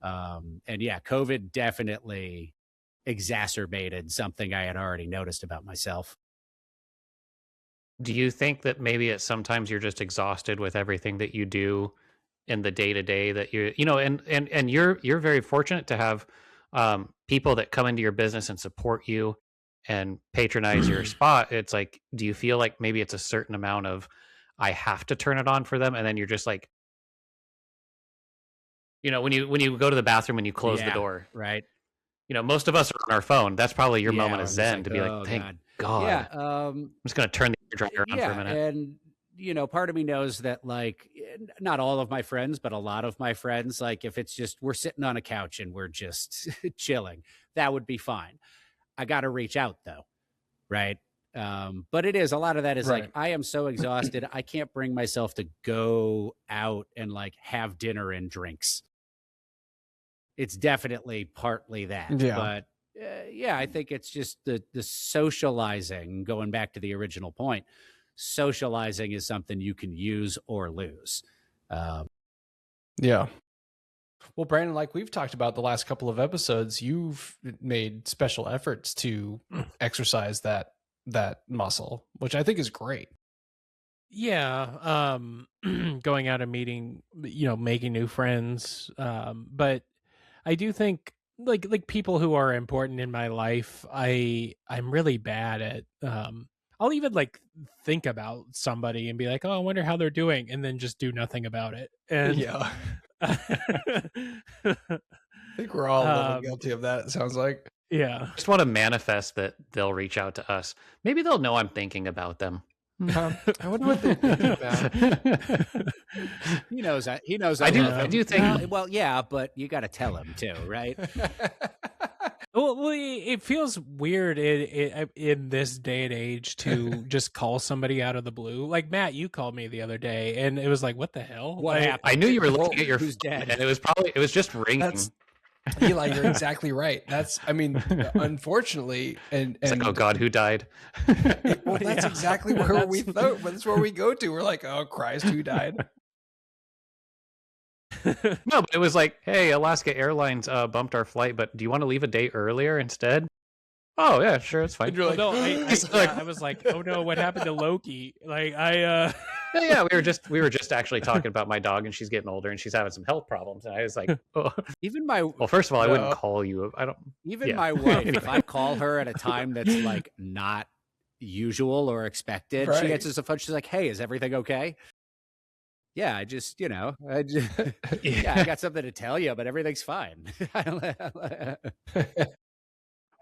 And yeah, COVID definitely exacerbated something I had already noticed about myself. Do you think that maybe at sometimes you're just exhausted with everything that you do in the day to day that you know, and you're very fortunate to have people that come into your business and support you and patronize your spot. It's like, do you feel like maybe it's a certain amount of, I have to turn it on for them? And then you're just like, you know, when you go to the bathroom and you close the door, right? You know, most of us are on our phone. That's probably your moment of I'm zen like, to be like, thank God. Yeah. I'm just going to turn the air dryer on for a minute. And, you know, part of me knows that like not all of my friends, but a lot of my friends, like if it's just we're sitting on a couch and we're just chilling, that would be fine. I got to reach out though. Right. But it is a lot of that is like, I am so exhausted. I can't bring myself to go out and like have dinner and drinks. It's definitely partly that. Yeah. But yeah, I think it's just the socializing, going back to the original point, socializing is something you can use or lose. Yeah. Well, Brandon, like we've talked about the last couple of episodes, you've made special efforts to exercise that muscle, which I think is great. Yeah. Going out and meeting, you know, making new friends. But I do think like people who are important in my life, I'm really bad at, I'll even like think about somebody and be like, oh, I wonder how they're doing. And then just do nothing about it. And yeah. I think we're all a little guilty of that. It sounds like. Yeah. Just want to manifest that they'll reach out to us. Maybe they'll know I'm thinking about them. I wonder what they're thinking about. He knows. He knows. I do think. Well, yeah, but you got to tell him too, right? Well, it feels weird in this day and age to just call somebody out of the blue. Like Matt, you called me the other day, and it was like, "What the hell?" What happened? I knew you were looking at your who's phone, dead, and it was just ringing. Eli, you're exactly right. I mean, unfortunately, and it's like, oh God, who died? Well, that's exactly where we thought. That's where we go to. We're like, oh Christ, who died? No, but it was like, hey, Alaska Airlines bumped our flight, but do you want to leave a day earlier instead? Oh yeah, sure, it's fine. And you're like, no, I was like, oh no, what happened to Loki? Like yeah, we were just actually talking about my dog, and she's getting older, and she's having some health problems, and I was like, oh. Well, first of all, I wouldn't call you. I don't. Even my wife, if I call her at a time that's like not usual or expected, she answers the phone. She's like, hey, is everything okay? Yeah, I just, I got something to tell you, but everything's fine.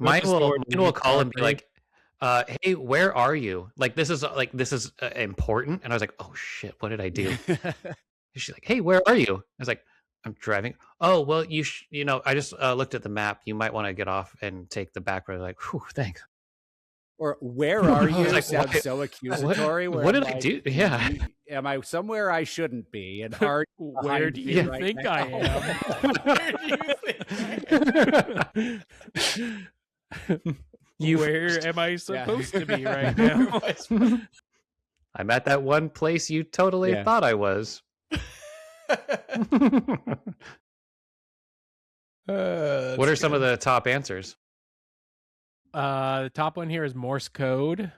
Mine will call and be like, hey, where are you? Like, this is important. And I was like, oh shit, what did I do? She's like, hey, where are you? I was like, I'm driving. Oh, well, I just looked at the map. You might want to get off and take the back road. Like, whew, thanks. Or where are you? Like, sounds so accusatory. What did I do? Yeah. Am I somewhere I shouldn't be? And where do you think I am? Where am I supposed to be right now? I'm at that one place you totally thought I was. What are some of the top answers? The top one here is Morse code.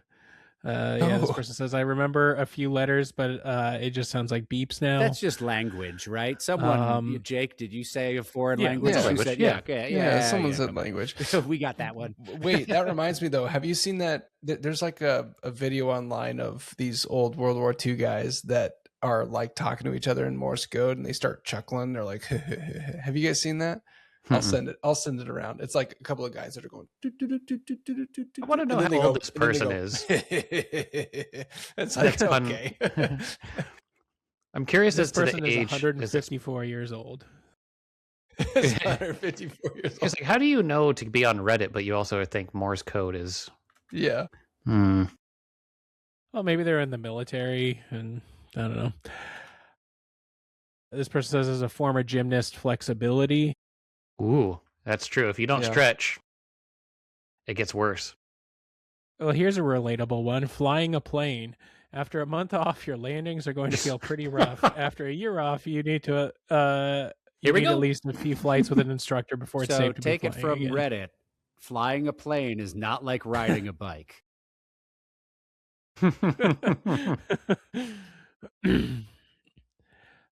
This person says, I remember a few letters, but it just sounds like beeps now. That's just language, right? Someone, Jake, did you say a foreign language? Yeah, language. Said, someone said language. We got that one. Wait, that reminds me though. Have you seen that? There's like a video online of these old World War II guys that are like talking to each other in Morse code, and they start chuckling. They're like, have you guys seen that? I'll send it around. It's like a couple of guys that are going. I want to know how old this person is. That's okay. I'm curious This as to the person is age. 154 years old. It's 154 years old. It's like, how do you know to be on Reddit, but you also think Morse code is? Yeah. Hmm. Well, maybe they're in the military, and I don't know. This person says, as a former gymnast, flexibility. Ooh, that's true. If you don't stretch, it gets worse. Well, here's a relatable one. Flying a plane. After a month off, your landings are going to feel pretty rough. After a year off, you need to Here we need go. at least a few flights with an instructor before it's So safe to take be it flying from again. Reddit. Flying a plane is not like riding a bike.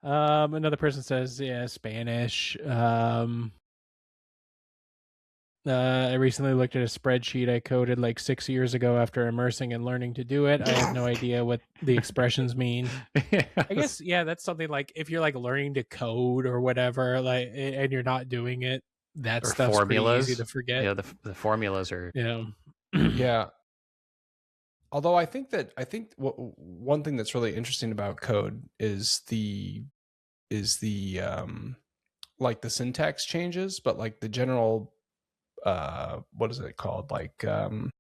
Another person says, yeah, Spanish. I recently looked at a spreadsheet I coded like 6 years ago after immersing and learning to do it. I have no idea what the expressions mean. I guess, yeah, that's something like if you're like learning to code or whatever, like, and you're not doing it, that Or stuff's formulas. pretty easy to forget. Yeah, the formulas are. Yeah. Yeah. Although I think one thing that's really interesting about code is the like the syntax changes, but like the general what is it called? Like the,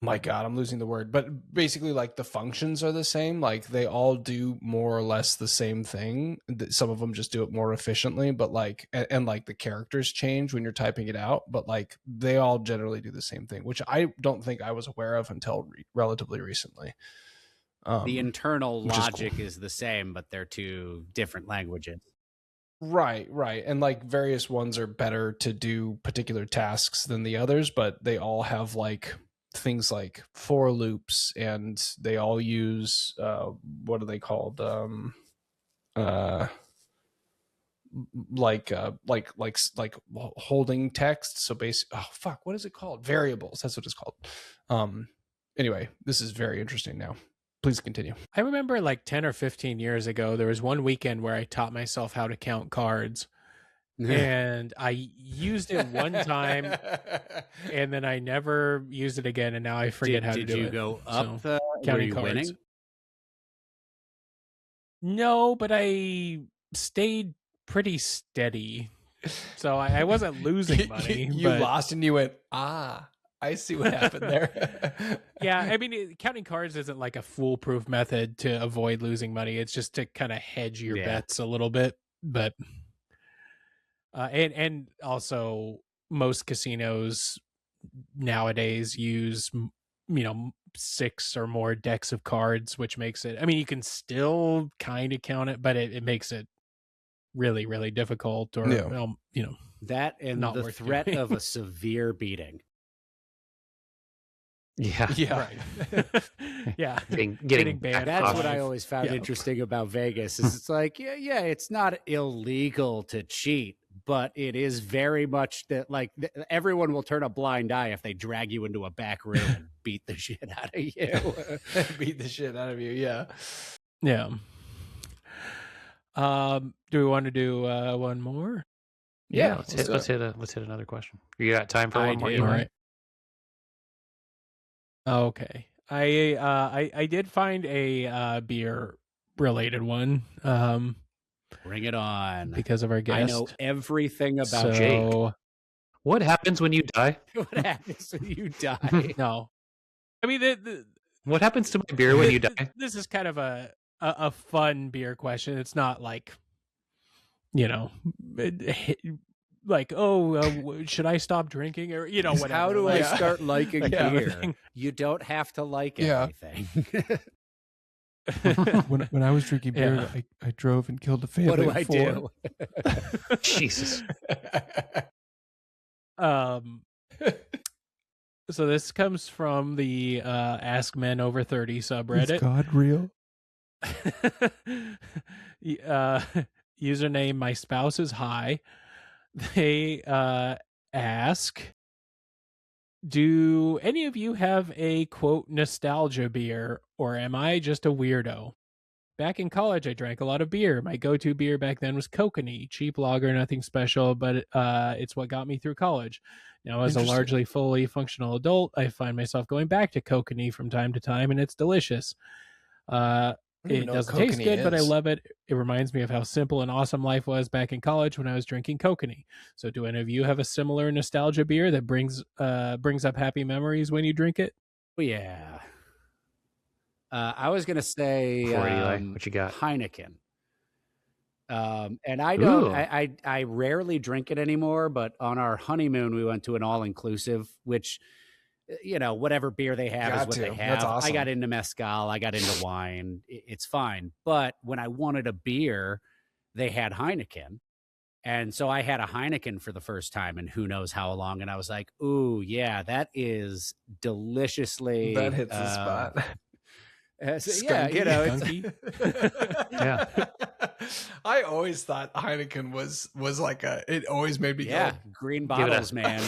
my God, I'm losing the word, but basically like the functions are the same. Like they all do more or less the same thing. Some of them just do it more efficiently, but like, and like the characters change when you're typing it out, but like they all generally do the same thing, which I don't think I was aware of until relatively recently. The internal which is logic cool. is the same, but they're two different languages. Right. And like various ones are better to do particular tasks than the others, but they all have like things like for loops, and they all use what are they called? Like holding text. So what is it called? Variables. That's what it's called. Anyway, this is very interesting now. Please continue. I remember like 10 or 15 years ago, there was one weekend where I taught myself how to count cards. And I used it one time, and then I never used it again, and now I forget how to do it. Did you go up? So, were counting you cards. winning? No, but I stayed pretty steady. So I wasn't losing money. You but lost and you went, I see what happened there. yeah, I mean, counting cards isn't like a foolproof method to avoid losing money. It's just to kind of hedge your bets a little bit. But and also most casinos nowadays use 6 or more decks of cards, which makes it, I mean, you can still kind of count it, but it makes it really, really difficult, or that and not the worth threat doing. of a severe beating. Yeah. Right. Yeah. Getting banned. That's what I always found Yeah. interesting about Vegas is it's like, yeah, it's not illegal to cheat, but it is very much that like everyone will turn a blind eye if they drag you into a back room and beat the shit out of you. Beat the shit out of you. Yeah. Yeah. Do we want to do one more? Yeah. Let's hit another question. You got time for one more? All right. Okay. I did find a beer related one. Bring it on. Because of our guest. I know everything about Jake. What happens when you die? What happens when you die? No. I mean, what happens to my beer when you die? This is kind of a fun beer question. It's not like, like, should I stop drinking, or whatever. How do I start liking beer? You don't have to like everything. when I was drinking beer, I drove and killed a family. What do I do? Jesus. So this comes from the Ask Men Over 30 subreddit. Is God real? Username, my spouse is high. They ask, do any of you have a quote nostalgia beer, or am I just a weirdo? Back in college, I drank a lot of beer. My go-to beer back then was Kokanee, cheap lager, nothing special, but it's what got me through college. Now, as a Interesting. largely fully functional adult, I find myself going back to Kokanee from time to time, and it's delicious. It doesn't taste good, but I love it. It reminds me of how simple and awesome life was back in college when I was drinking Kokanee. So, do any of you have a similar nostalgia beer that brings up happy memories when you drink it? Oh, yeah. I was gonna say For Eli, what you got? Heineken. And I don't. I rarely drink it anymore. But on our honeymoon, we went to an all-inclusive, which, you know, whatever beer they have is what they have. That's awesome. I got into mezcal. I got into wine. It's fine. But when I wanted a beer, they had Heineken. And so I had a Heineken for the first time in who knows how long. And I was like, ooh, yeah, that is deliciously. That hits the spot. Yeah, you know, Yeah. I always thought Heineken was like it always made me go, green bottles, man.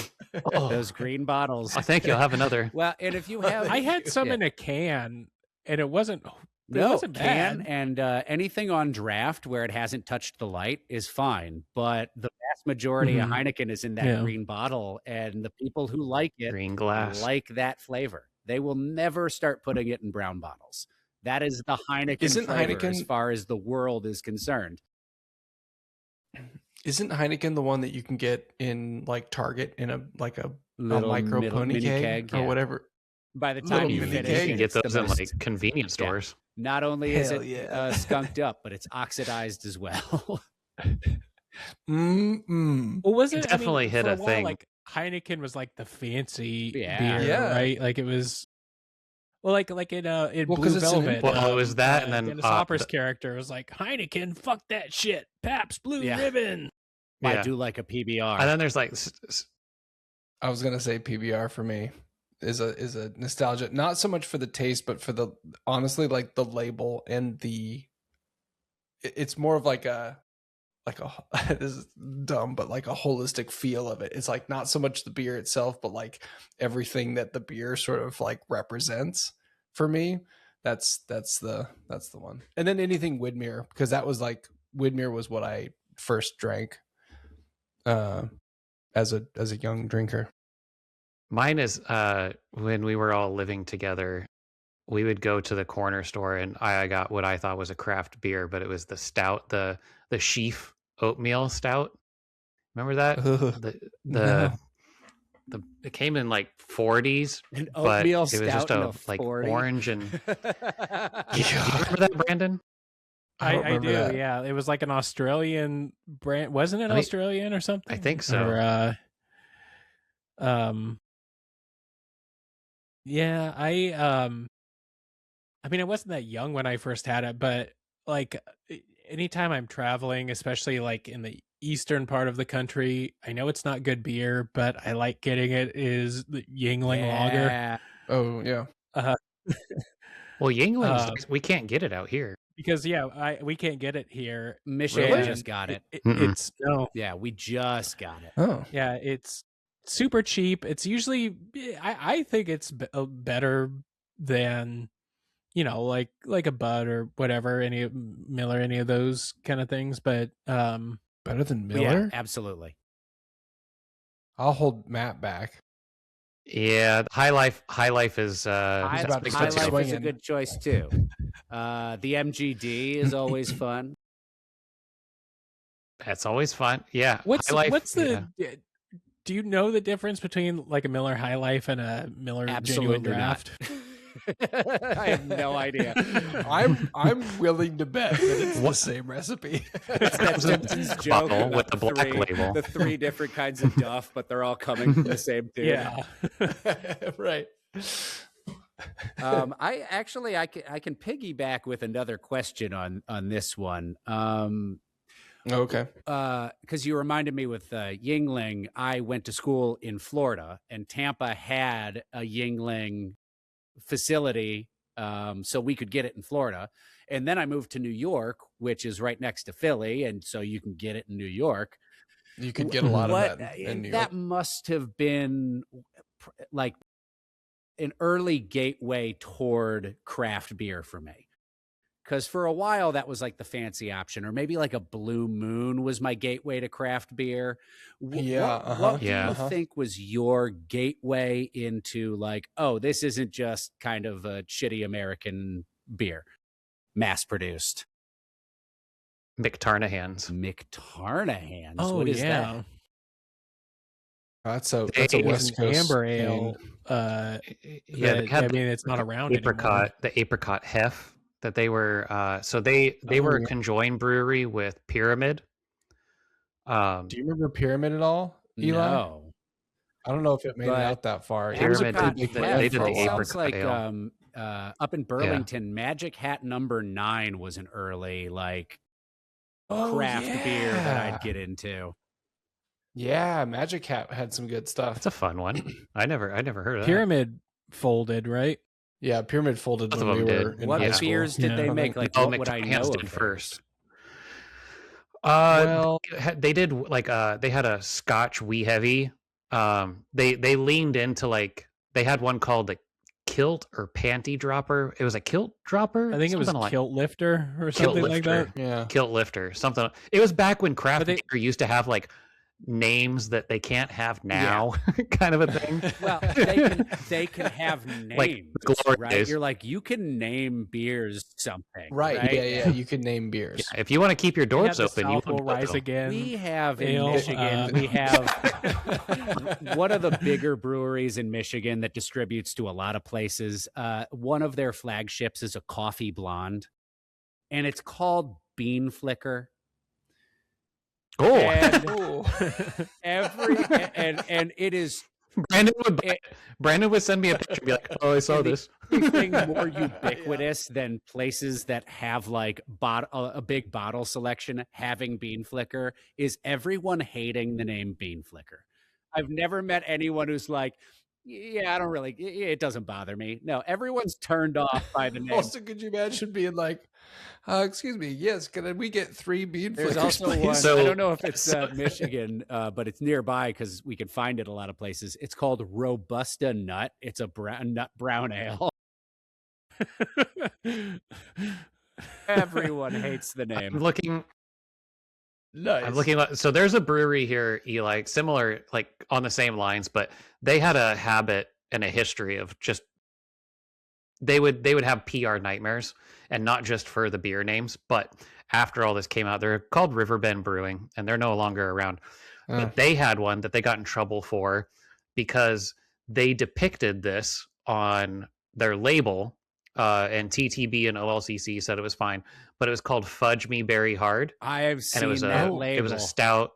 Those green bottles. I think you'll have another. Well, and if you have, I had some in a can, and it wasn't. No, wasn't can bad. and anything on draft where it hasn't touched the light is fine. But the vast majority of Heineken is in that green bottle, and the people who like it Green glass. like that flavor. They will never start putting it in brown bottles. That is the Heineken Isn't flavor Heineken- as far as the world is concerned. Isn't Heineken the one that you can get in like Target in a Little micro pony mini keg or yeah. whatever? By the time Little you mini finish, You keg. can get it's the those in most- like convenience stores. Not only is Hell it yeah. skunked up, but it's oxidized as well. Mm-mm. Well, was it Definitely hit for a while, thing. Like Heineken was like the fancy Yeah. beer, Yeah. right? Like it was. Well, like in Well, Blue 'cause it's an Velvet. import. Well, it was that, and then, Dennis Hopper's character was like Heineken, fuck that shit, Pabst Blue Yeah. Ribbon. I Yeah. do like a PBR. And then there's like I was gonna say PBR for me is a nostalgia, not so much for the taste, but for the honestly like the label and it's more of like a this is dumb, but like a holistic feel of it. It's like not so much the beer itself, but like everything that the beer sort of like represents for me. That's the one. And then anything Widmer, because that was like Widmer was what I first drank as a young drinker. mine is when we were all living together, we would go to the corner store and I got what I thought was a craft beer, but it was the stout, the sheaf oatmeal stout. Remember that? No. It came in like 40s, An but oatmeal it was just stout in a a like 40? orange and do you remember that, Brandon? I do, yeah. It was like an Australian brand, wasn't it? I think- Australian or something? I think so. Or, yeah, I mean, I wasn't that young when I first had it, but like anytime I'm traveling, especially like in the eastern part of the country, I know it's not good beer, but I like getting it is the Yingling Lager. Yeah. Oh yeah. Well, Yingling's we can't get it out here. Because we can't get it here. Michigan And just got it. It's no. Yeah, we just got it. Oh. Yeah, it's super cheap. It's usually I think it's better than like a Bud or whatever, any Miller, any of those kind of things. But Better than Yeah, Miller? absolutely. I'll hold Matt back. Yeah, High Life is High about to Life start is a swinging. good choice too. The MGD is always fun. that's always fun. Yeah. what's High Life, what's the do you know the difference between like a Miller High Life and a Miller Absolutely Genuine Draft? I have no idea. I'm willing to bet that it's the same recipe. It's that Simpsons joke bottle about with the black label. the three different kinds of Duff, but they're all coming from the same dude. Yeah. Right. I can piggyback with another question on this one. Okay. Because you reminded me with Yingling, I went to school in Florida, and Tampa had a Yingling facility, so we could get it in Florida. And then I moved to New York, which is right next to Philly, and so you can get it in New York. You could get a lot of that in New York. That must have been like an early gateway toward craft beer for me. because for a while that was like the fancy option, or maybe like a Blue Moon was my gateway to craft beer. What do you think was your gateway into like, oh, this isn't just kind of a shitty American beer, mass produced? McTarnahan's. McTarnahan's. Oh, what is that? That's a West Coast amber ale. Yeah, I mean, it's not around anymore. The apricot hef that they were. So they were a conjoined brewery with Pyramid. Do you remember Pyramid at all, Eli? No. I don't know if it made it out that far. Pyramid, they did the apricot like ale. up in Burlington, Magic Hat number 9 was an early like craft beer that I'd get into. Yeah, Magic Hat had some good stuff. That's a fun one. I never heard of Pyramid folded, right? Yeah, Pyramid folded Both when of we them were did. in What high school. beers did they make? Like, what would I know McTarnahan's of did those? first. Well, They did like they had a Scotch wee heavy. They leaned into like they had one called like Kilt or Panty Dropper. It was a Kilt Dropper. I think it was Something Kilt Lifter or something like that. yeah. Kilt Lifter. Something. It was back when craft beer used to have like names that they can't have now, kind of a thing. Well, they can have names, Like Glory right? days. You're like, you can name beers something, Right. Yeah. You can name beers. Yeah, if you want to keep your doors open, you will rise again. We have in Ale, Michigan, we have one of the bigger breweries in Michigan that distributes to a lot of places. One of their flagships is a coffee blonde, and it's called Bean Flicker. Oh, and it is Brandon would send me a picture and be like, oh, I saw this. anything more ubiquitous than places that have like a big bottle selection having Bean Flicker is everyone hating the name Bean Flicker. I've never met anyone who's like, yeah, I don't really, it doesn't bother me. No, everyone's turned off by the name. Also, could you imagine being like, excuse me, yes, can we get 3 Bean There's Flickers, also please? one, So- I don't know if it's Michigan, but it's nearby because we can find it a lot of places. It's called Robusta Nut. It's a nut brown ale. Everyone hates the name. I'm looking. Nice. I'm looking. So there's a brewery here, Eli, similar, like on the same lines, but they had a habit and a history of just they would have PR nightmares, and not just for the beer names, but after all this came out, they're called Riverbend Brewing, and they're no longer around. But they had one that they got in trouble for because they depicted this on their label, and TTB and OLCC said it was fine, but it was called Fudge Me Berry Hard. I have seen And it was that a label. it was a stout.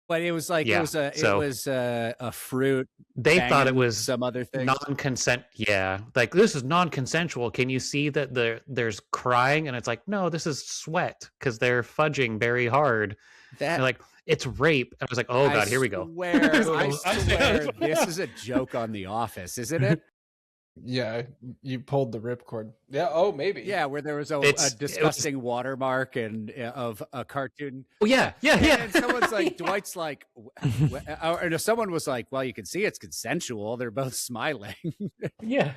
But it was like Yeah, it was a fruit. They thought it banging was some other things. non-consent. Yeah, like this is non-consensual. Can you see that there's crying? And it's like, no, this is sweat because they're fudging very hard. That And like it's rape. And I was like, oh god, here we go. I swear, this is a joke on The Office, isn't it? Yeah, you pulled the ripcord. Yeah, oh, maybe. Yeah, where there was a It was- disgusting watermark and of a cartoon. Oh yeah. And someone's like, Dwight's like, or someone was like, well, you can see it's consensual. They're both smiling. Yeah.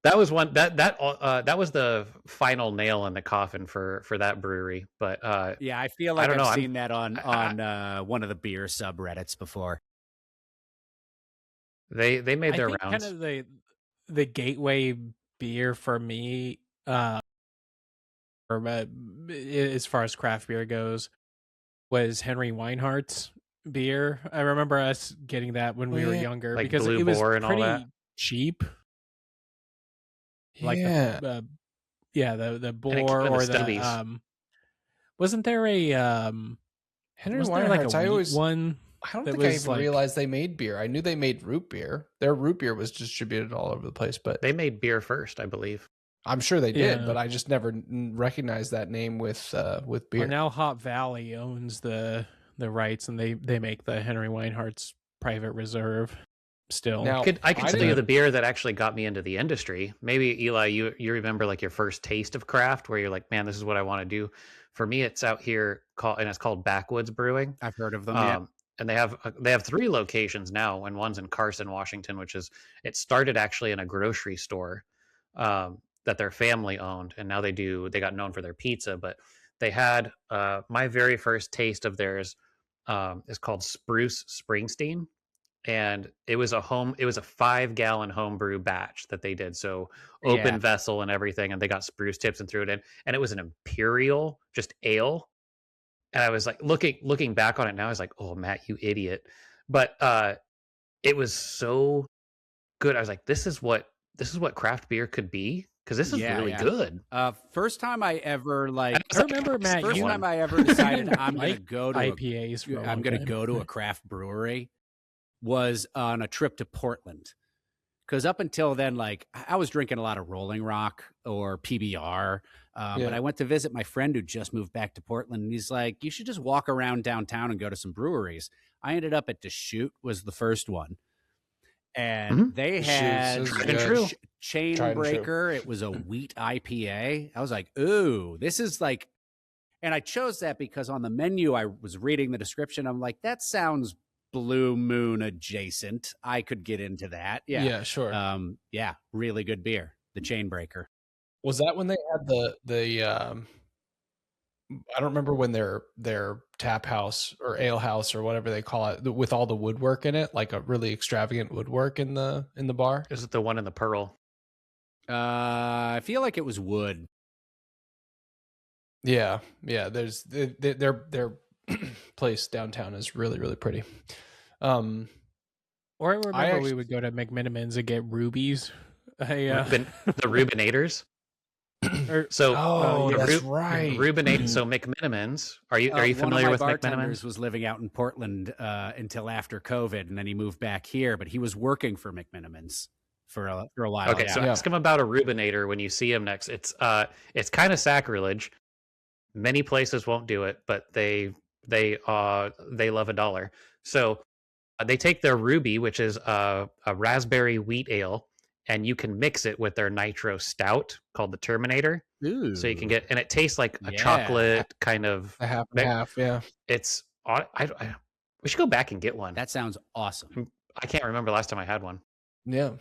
That was one that was the final nail in the coffin for that brewery. But Yeah, I feel like don't know, I've I'm- seen that on one of the beer subreddits before. they made I their think rounds. kind of the gateway beer for me, as far as craft beer goes, was Henry Weinhardt's beer. I remember us getting that when we were younger Like because Blue it was Boar and all pretty that? cheap. Like Yeah. the it boar came in or the stubbies. the wasn't there a Henry wasn't there like Weinhardt's, a I wheat always, one? I don't that think I was even like- realized they made beer. I knew they made root beer. Their root beer was distributed all over the place, but They made beer first, I believe. I'm sure they did, Yeah. but I just never recognized that name with beer. Well, now Hop Valley owns the rights, and they make the Henry Weinhardt's Private Reserve still. Now- I could I tell you didn't- the beer that actually got me into the industry. Maybe Eli, you remember like your first taste of craft where you're like, man, this is what I want to do. For me, it's out here it's called Backwoods Brewing. I've heard of them. Yeah. And they have 3 locations now, and one's in Carson, Washington, it started actually in a grocery store. that their family owned, and now they got known for their pizza. But they had my very first taste of theirs is called Spruce Springsteen, and it was a 5-gallon homebrew batch that they did, so open vessel and everything, and they got spruce tips and threw it in, and it was an imperial just ale. And I was like, looking back on it now, I was like, oh, Matt, you idiot. But it was so good. I was like, this is what craft beer could be, because this is really good. First time I ever I remember, Matt, first time I ever decided I'm going to go to IPAs. I'm going to go to a craft brewery was on a trip to Portland. Because up until then, like, I was drinking a lot of Rolling Rock or PBR. But I went to visit my friend who just moved back to Portland, and he's like, you should just walk around downtown and go to some breweries. I ended up at Deschutes, was the first one. And they had Chain Breaker. It was a wheat IPA. I was like, ooh, this is like, and I chose that because on the menu, I was reading the description. I'm like, that sounds Blue Moon adjacent. I could get into that. Yeah, sure. Really good beer. The Chain Breaker. Was that when they had the I don't remember when their tap house or ale house or whatever they call it, with all the woodwork in it, like a really extravagant woodwork in the bar? Is it the one in the Pearl? I feel like it was wood. Yeah. There's their place downtown is really, really pretty. Or I remember we would go to McMinimans and get rubies. The Rubinators. That's right. Rubinate. So McMinimans. Are you familiar with McMinimans? Was living out in Portland until after COVID, and then he moved back here. But he was working for McMinimans for a while. Okay, so ask him about a Rubinator when you see him next. It's kind of sacrilege. Many places won't do it, but they love $1. So they take their Ruby, which is a raspberry wheat ale, and you can mix it with their nitro stout called the Terminator. Ooh. So you can get, and it tastes like a chocolate kind of a half and half. Yeah, it's. We should go back and get one. That sounds awesome. I can't remember last time I had one. Yeah,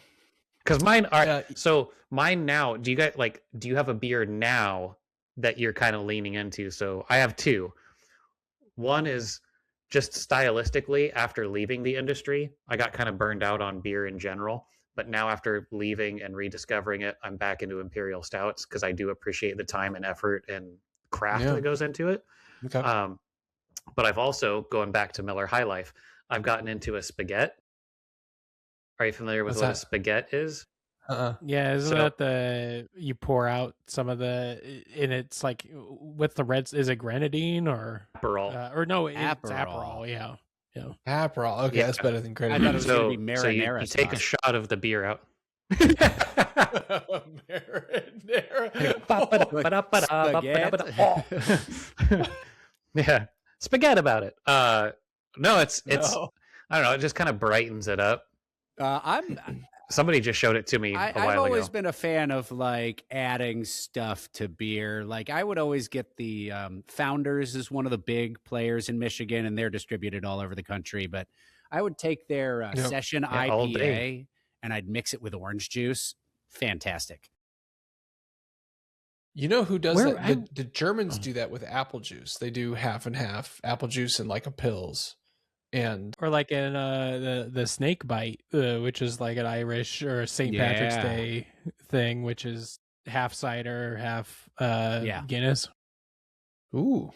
because mine are. So mine now. Do you have a beer now that you're kind of leaning into? So I have two. One is just stylistically, after leaving the industry, I got kind of burned out on beer in general. But now after leaving and rediscovering it, I'm back into Imperial Stouts because I do appreciate the time and effort and craft that goes into it. Okay. But I've also, going back to Miller High Life, I've gotten into a spaghetti. Are you familiar with what a spaghetti is? Yeah, isn't that you pour out some of the, and it's like with the reds, is it grenadine or Aperol? Or no, it's Aperol. Yeah. Aperol. Okay, that's better than grenadine. I thought it was going to be marinara. So you take a shot of the beer out. Yeah, spaghetti about it. No, it's I don't know. It just kind of brightens it up. Somebody just showed it to me a while ago. I've always been a fan of like adding stuff to beer. Like I would always get the Founders is one of the big players in Michigan, and they're distributed all over the country. But I would take their Session IPA and I'd mix it with orange juice. Fantastic. You know who does that? The Germans do that with apple juice. They do half and half apple juice and like a Pils. Or like in the snake bite, which is like an Irish or St. Patrick's Day thing, which is half cider, half Guinness. Ooh.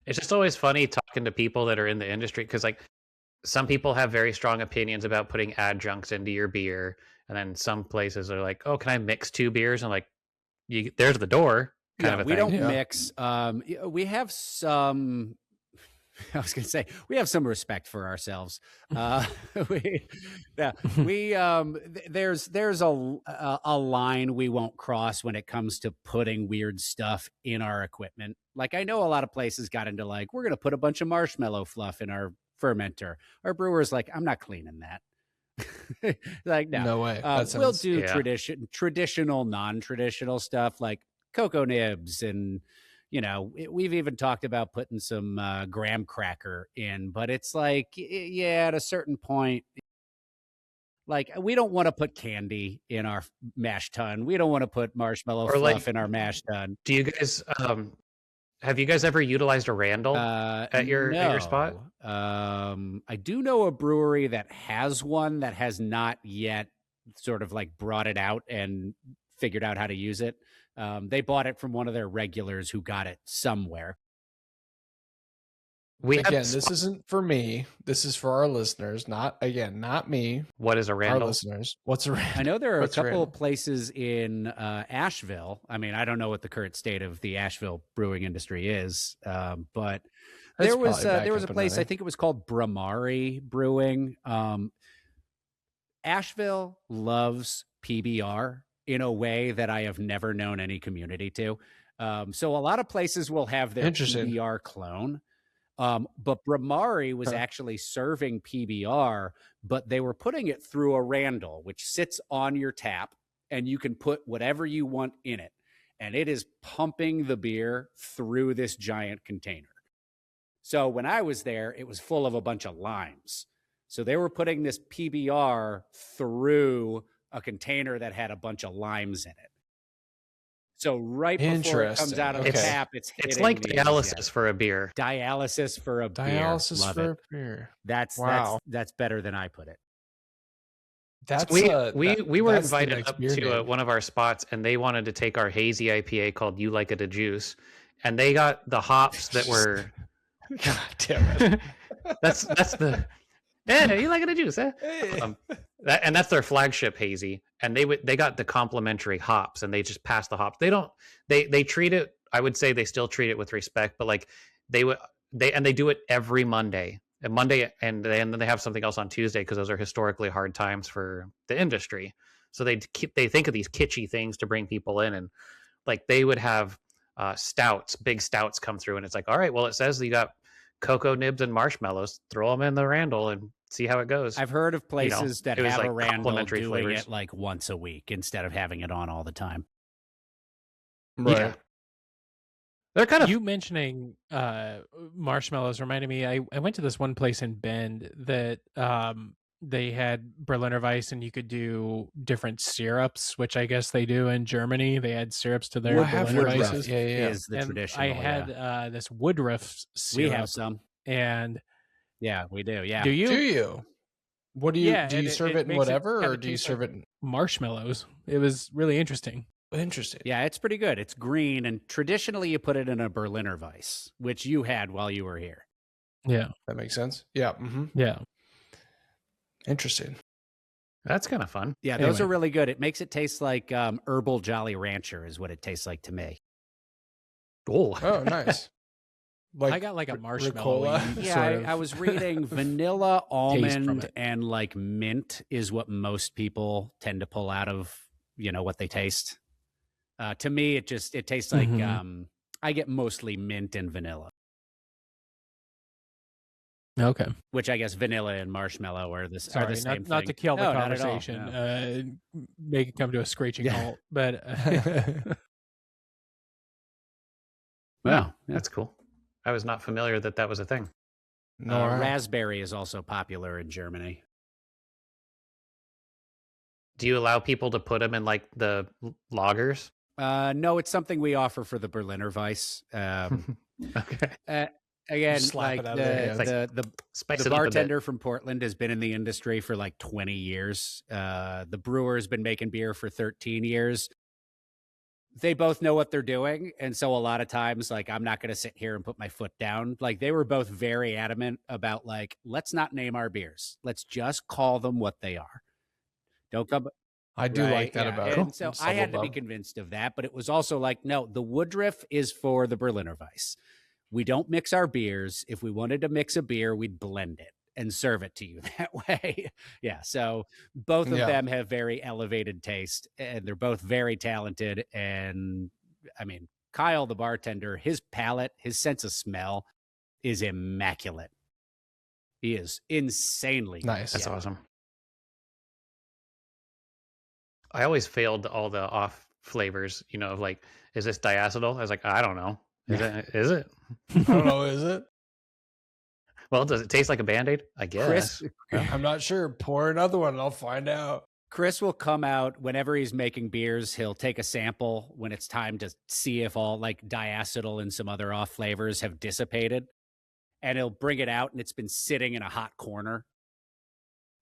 It's just always funny talking to people that are in the industry, because like some people have very strong opinions about putting adjuncts into your beer, and then some places are like, "Oh, can I mix two beers?" And like, there's the door. Kind of a we thing. Don't mix. We have some. I was going to say we have some respect for ourselves. There's a line we won't cross when it comes to putting weird stuff in our equipment. Like I know a lot of places got into like, we're going to put a bunch of marshmallow fluff in our fermenter. Our brewer's like, I'm not cleaning that. Like no way. We'll do traditional, non-traditional stuff like cocoa nibs and. You know, we've even talked about putting some graham cracker in, but it's like, at a certain point, Like, we don't want to put candy in our mash tun. We don't want to put marshmallow Or, fluff like, in our mash tun. Do you guys have you guys ever utilized a Randall at your spot? No. I do know a brewery that has one that has not yet sort of like brought it out and figured out how to use it. They bought it from one of their regulars who got it somewhere. Again, this isn't for me. This is for our listeners. Not me. What is a Randall? Our listeners. What's a Randall? I know there are What's a couple Randall? of places in Asheville. I mean, I don't know what the current state of the Asheville brewing industry is, but there was a place, I think it was called Bramari Brewing. Asheville loves PBR in a way that I have never known any community to. So a lot of places will have their PBR clone. But Bramari was actually serving PBR, but they were putting it through a Randall, which sits on your tap, and you can put whatever you want in it. And it is pumping the beer through this giant container. So when I was there, it was full of a bunch of limes. So they were putting this PBR through a container that had a bunch of limes in it. So right before it comes out of the tap, it's like dialysis for a beer. Dialysis for a beer. Dialysis for a beer. That's better than I put it. We were invited up to one of our spots, and they wanted to take our hazy IPA called "You Like It a Juice," and they got the hops that were. God damn it! that's the. Yeah, you like it a juice, eh? And that's their flagship hazy, and they got the complimentary hops, and they just pass the hops. They treat it. I would say they still treat it with respect, but like they do it every Monday, and then they have something else on Tuesday because those are historically hard times for the industry. So they think of these kitschy things to bring people in, and like they would have big stouts come through, and it's like, all right, well, it says you got cocoa nibs and marshmallows, throw them in the Randall and see how it goes. I've heard of places that have like a Randall doing flavors. it like once a week instead of having it on all the time. Right. Yeah. They're kind of you mentioning marshmallows reminded me. I went to this one place in Bend that they had Berliner Weiss, and you could do different syrups, which I guess they do in Germany. They add syrups to their Berliner Weisses. Yeah. Is the traditional. I had this Woodruff syrup. We have some, and yeah, we do. Yeah, do you? Do you? What do you do? You serve it in whatever, or do you serve it in marshmallows? It was really interesting. Interesting. Yeah, it's pretty good. It's green, and traditionally you put it in a Berliner Weiss, which you had while you were here. Yeah, that makes sense. Yeah. Mm-hmm. Yeah. Interesting. That's kind of fun. Yeah, those are really good. It makes it taste like herbal Jolly Rancher is what it tastes like to me. Oh, nice. Like I got like a marshmallow. Yeah, I was reading vanilla, almond, and like mint is what most people tend to pull out of, what they taste. To me, it tastes like I get mostly mint and vanilla. Okay. Which I guess vanilla and marshmallow are the same thing. Not to kill the conversation, make it come to a screeching halt. But wow, that's cool. I was not familiar that was a thing. Raspberry is also popular in Germany. Do you allow people to put them in like the lagers? No, it's something we offer for the Berliner Weiss. Okay. Again, like the bartender from Portland has been in the industry for like 20 years. The brewer has been making beer for 13 years. They both know what they're doing. And so a lot of times, like, I'm not going to sit here and put my foot down. Like, they were both very adamant about, like, let's not name our beers. Let's just call them what they are. Don't come. I do like that about it. And so I had to be convinced of that. But it was also like, no, the Woodruff is for the Berliner Weiss. We don't mix our beers. If we wanted to mix a beer, we'd blend it and serve it to you that way. Yeah. So both of them have very elevated taste, and they're both very talented. And I mean, Kyle, the bartender, his palate, his sense of smell is immaculate. He is insanely nice. That's awesome. I always failed all the off flavors, of like, is this diacetyl? I was like, I don't know. Is it? I don't know. Is it? Well, does it taste like a Band-Aid? I guess. I'm not sure. Pour another one and I'll find out. Chris will come out whenever he's making beers. He'll take a sample when it's time to see if all like diacetyl and some other off flavors have dissipated. And he'll bring it out and it's been sitting in a hot corner.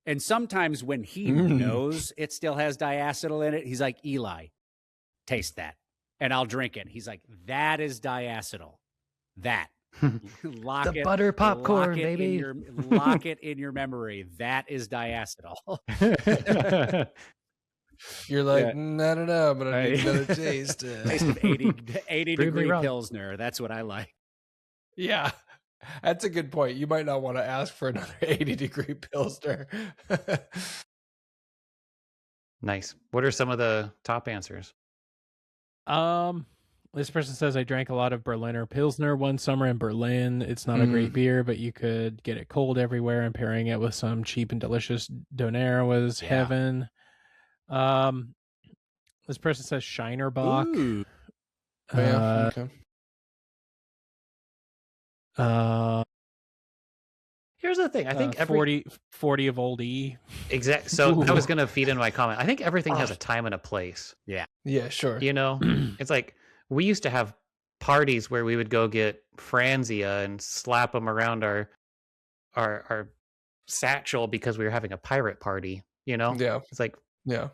And sometimes when he knows it still has diacetyl in it, he's like, Eli, taste that. And I'll drink it. He's like, that is diacetyl. That. Lock The it, butter popcorn, lock it baby. Lock it in your memory. That is diacetyl. You're like, I don't know, but I need another taste. Taste of 80 degree wrong. Pilsner. That's what I like. Yeah, that's a good point. You might not want to ask for another 80-degree Pilsner. Nice. What are some of the top answers? This person says, I drank a lot of Berliner Pilsner one summer in Berlin. It's not a great beer, but you could get it cold everywhere, and pairing it with some cheap and delicious Donair was heaven. This person says Shinerbach. Ooh. Okay. Here's the thing. I think 40 of Old E. Exact. So I was going to feed in my comment. I think everything has a time and a place. Yeah. Yeah, sure. You know, it's like we used to have parties where we would go get Franzia and slap them around our satchel because we were having a pirate party. You know, Yeah. it's like Yeah.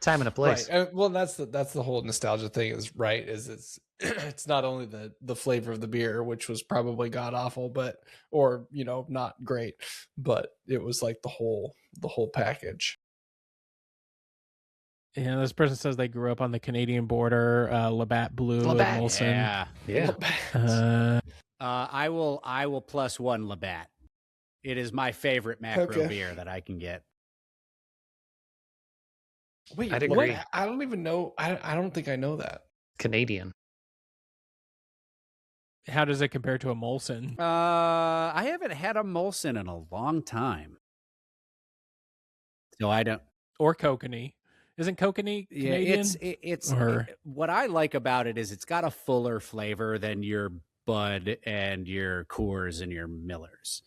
time and a place. Right. Well, that's the whole nostalgia thing is right. Is it's not only the flavor of the beer, which was probably god awful, or not great, but it was like the whole package. Yeah, this person says they grew up on the Canadian border, Labatt Blue, Labatt, and Molson. Yeah. I will plus one Labatt. It is my favorite macro beer that I can get. Wait, I'd agree. what? I don't even know. I don't think I know that. Canadian. How does it compare to a Molson? I haven't had a Molson in a long time, so I don't. Or Kokanee. Isn't Kokanee Canadian? Yeah, it's what I like about it is it's got a fuller flavor than your Bud and your Coors and your Millers.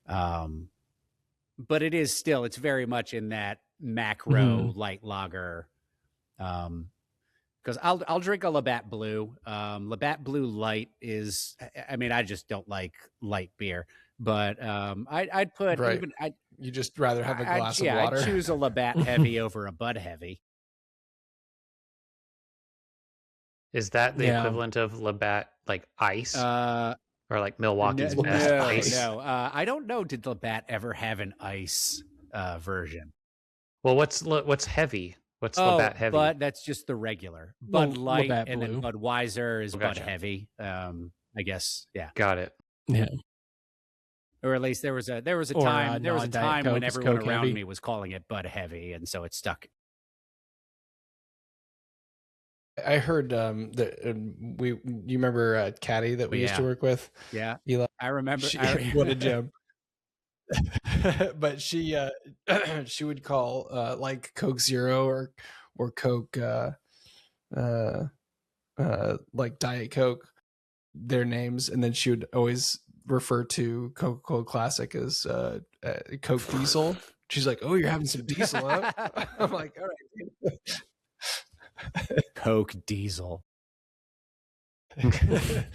But it is still, it's very much in that macro light lager. Because I'll drink a Labatt Blue. Labatt Blue Light is, I mean, I just don't like light beer. But I'd put even you just rather have a glass of water. I'd choose a Labatt Heavy over a Bud Heavy. Is that the equivalent of Labatt like ice? Or like Milwaukee's best ice? No. I don't know. Did Labatt ever have an ice version? Well, what's heavy? What's Labatt Heavy? But that's just the regular Bud Light, Labatt and Blue. then Budweiser is Gotcha. Bud Heavy. I guess, yeah. Got it. Yeah. Or at least there was a Or, time non-Diet when Coke is everyone Coke around Heavy. me was calling it Bud Heavy, and so it stuck. I heard that you remember Caddy that we used to work with? Yeah, Eli. I remember. What a gem. But she would call like Coke Zero or Coke like Diet Coke their names, and then she would always refer to Coca-Cola Classic as Coke Diesel. She's like, "Oh, you're having some diesel, huh?" I'm like, "All right." Coke Diesel. Let it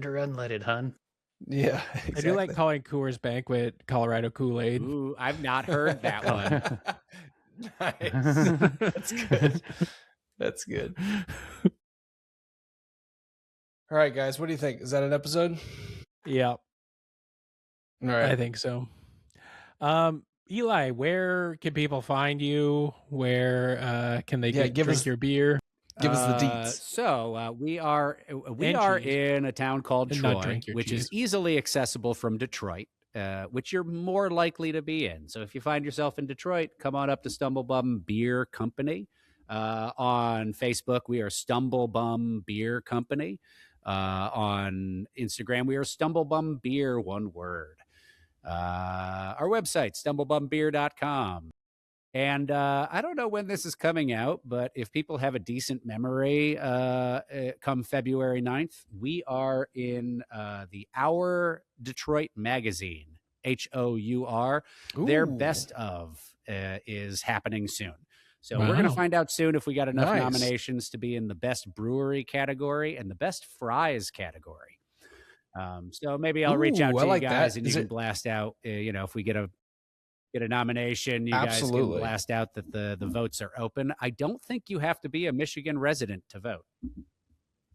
or unleaded, hun. Yeah, I do like calling Coors Banquet Colorado Kool-Aid. Ooh, I've not heard that one. Nice. That's good. That's good. All right, guys, what do you think? Is that an episode? Yeah, All right. I think so. Eli, where can people find you? Where can they drink your beer? Give us the deets. So we are in a town called And not Troy, drink your which cheese. is easily accessible from Detroit, which you're more likely to be in. So if you find yourself in Detroit, come on up to Stumblebum Beer Company. On Facebook, we are Stumblebum Beer Company. On Instagram, we are Stumblebum Beer, one word. Our website, stumblebumbeer.com. And I don't know when this is coming out, but if people have a decent memory, come February 9th, we are in the Our Detroit magazine, HOUR. Their best of is happening soon. So we're going to find out soon if we got enough nominations to be in the best brewery category and the best fries category. So maybe I'll reach out to you guys and you can blast out, if we get a nomination, you guys can blast out that the votes are open. I don't think you have to be a Michigan resident to vote.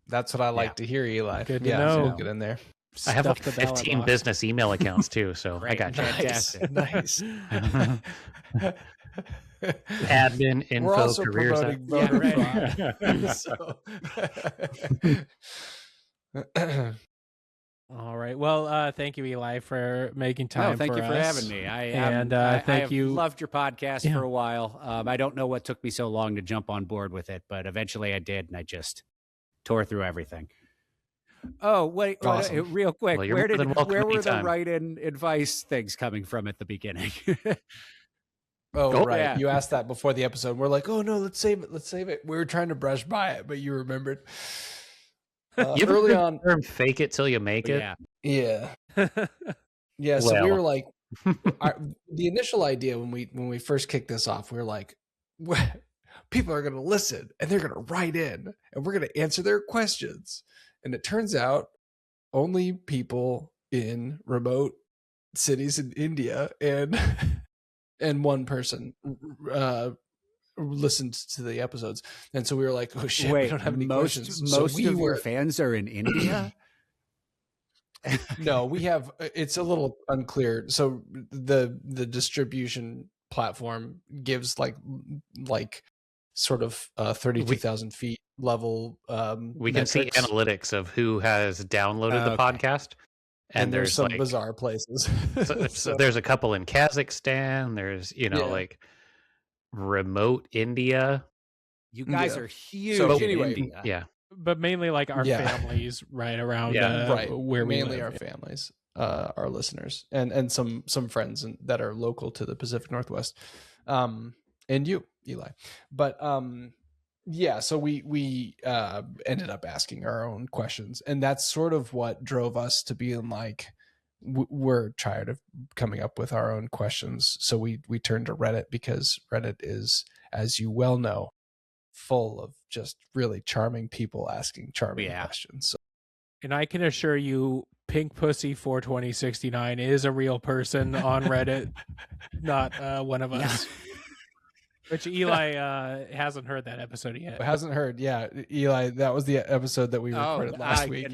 That's what I like to hear, Eli. Good to know. So we'll get in there. I have like 15 business email accounts too, so I got you. Fantastic. Nice. Admin, info, We're also careers. promoting voter fraud. All right. Well, thank you, Eli, for making time. Thank you for having me. I thank you. Loved your podcast for a while. I don't know what took me so long to jump on board with it, but eventually I did, and I just tore through everything. Oh, wait, awesome. Real quick. Well, where were the anytime. write-in advice things coming from at the beginning? Right. Yeah. You asked that before the episode. We're like, oh no, let's save it. We were trying to brush by it, but you remembered. You early on, term fake it till you make it. Yeah. So we were like, the initial idea when we first kicked this off, we were like, people are going to listen and they're going to write in and we're going to answer their questions. And it turns out only people in remote cities in India and one person listened to the episodes. And so we were like, oh shit, we don't have any questions. Most of your fans are in India? No, we have, it's a little unclear. So the distribution platform gives like sort of 32,000 feet level. We can see analytics of who has downloaded the podcast. And there's some bizarre places. So there's a couple in Kazakhstan. There's, like remote India. You guys are huge. So in anyway, India. Yeah. But mainly like our families right around where we mainly live. our families, our listeners, and some friends that are local to the Pacific Northwest, and you, Eli. But so we ended up asking our own questions, and that's sort of what drove us to being like, we're tired of coming up with our own questions. So we turned to Reddit, because Reddit is, as you well know, full of just really charming people asking charming questions. So. And I can assure you, Pink Pussy 42069 is a real person on Reddit, not one of us. Which Eli hasn't heard that episode yet. Hasn't heard, yeah. Eli, that was the episode that we recorded last week.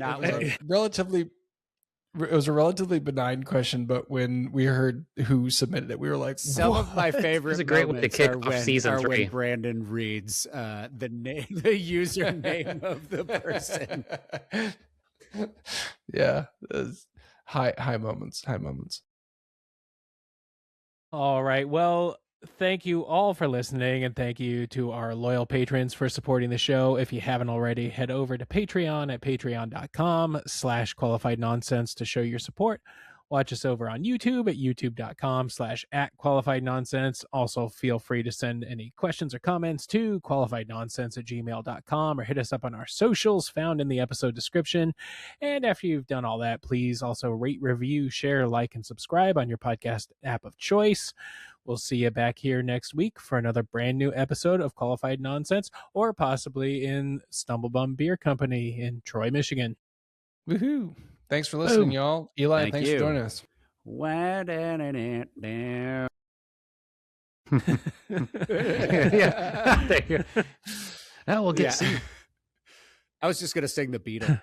It was a relatively benign question, but when we heard who submitted it, we were like, some of my favorite It's a great way to kick off season 3. When Brandon reads the username of the person. Yeah, high moments. All right. Well, thank you all for listening, and thank you to our loyal patrons for supporting the show. If you haven't already, head over to Patreon at patreon.com/qualifiednonsense to show your support. Watch us over on YouTube at youtube.com/@qualifiednonsense. Also, feel free to send any questions or comments to qualifiednonsense@gmail.com, or hit us up on our socials found in the episode description. And after you've done all that, please also rate, review, share, like, and subscribe on your podcast app of choice. We'll see you back here next week for another brand new episode of Qualified Nonsense, or possibly in Stumblebum Beer Company in Troy, Michigan. Woohoo! Thanks for listening, y'all. Eli, thanks for joining us. Yeah. There you go. Now we'll get to see. I was just going to sing the Beatles.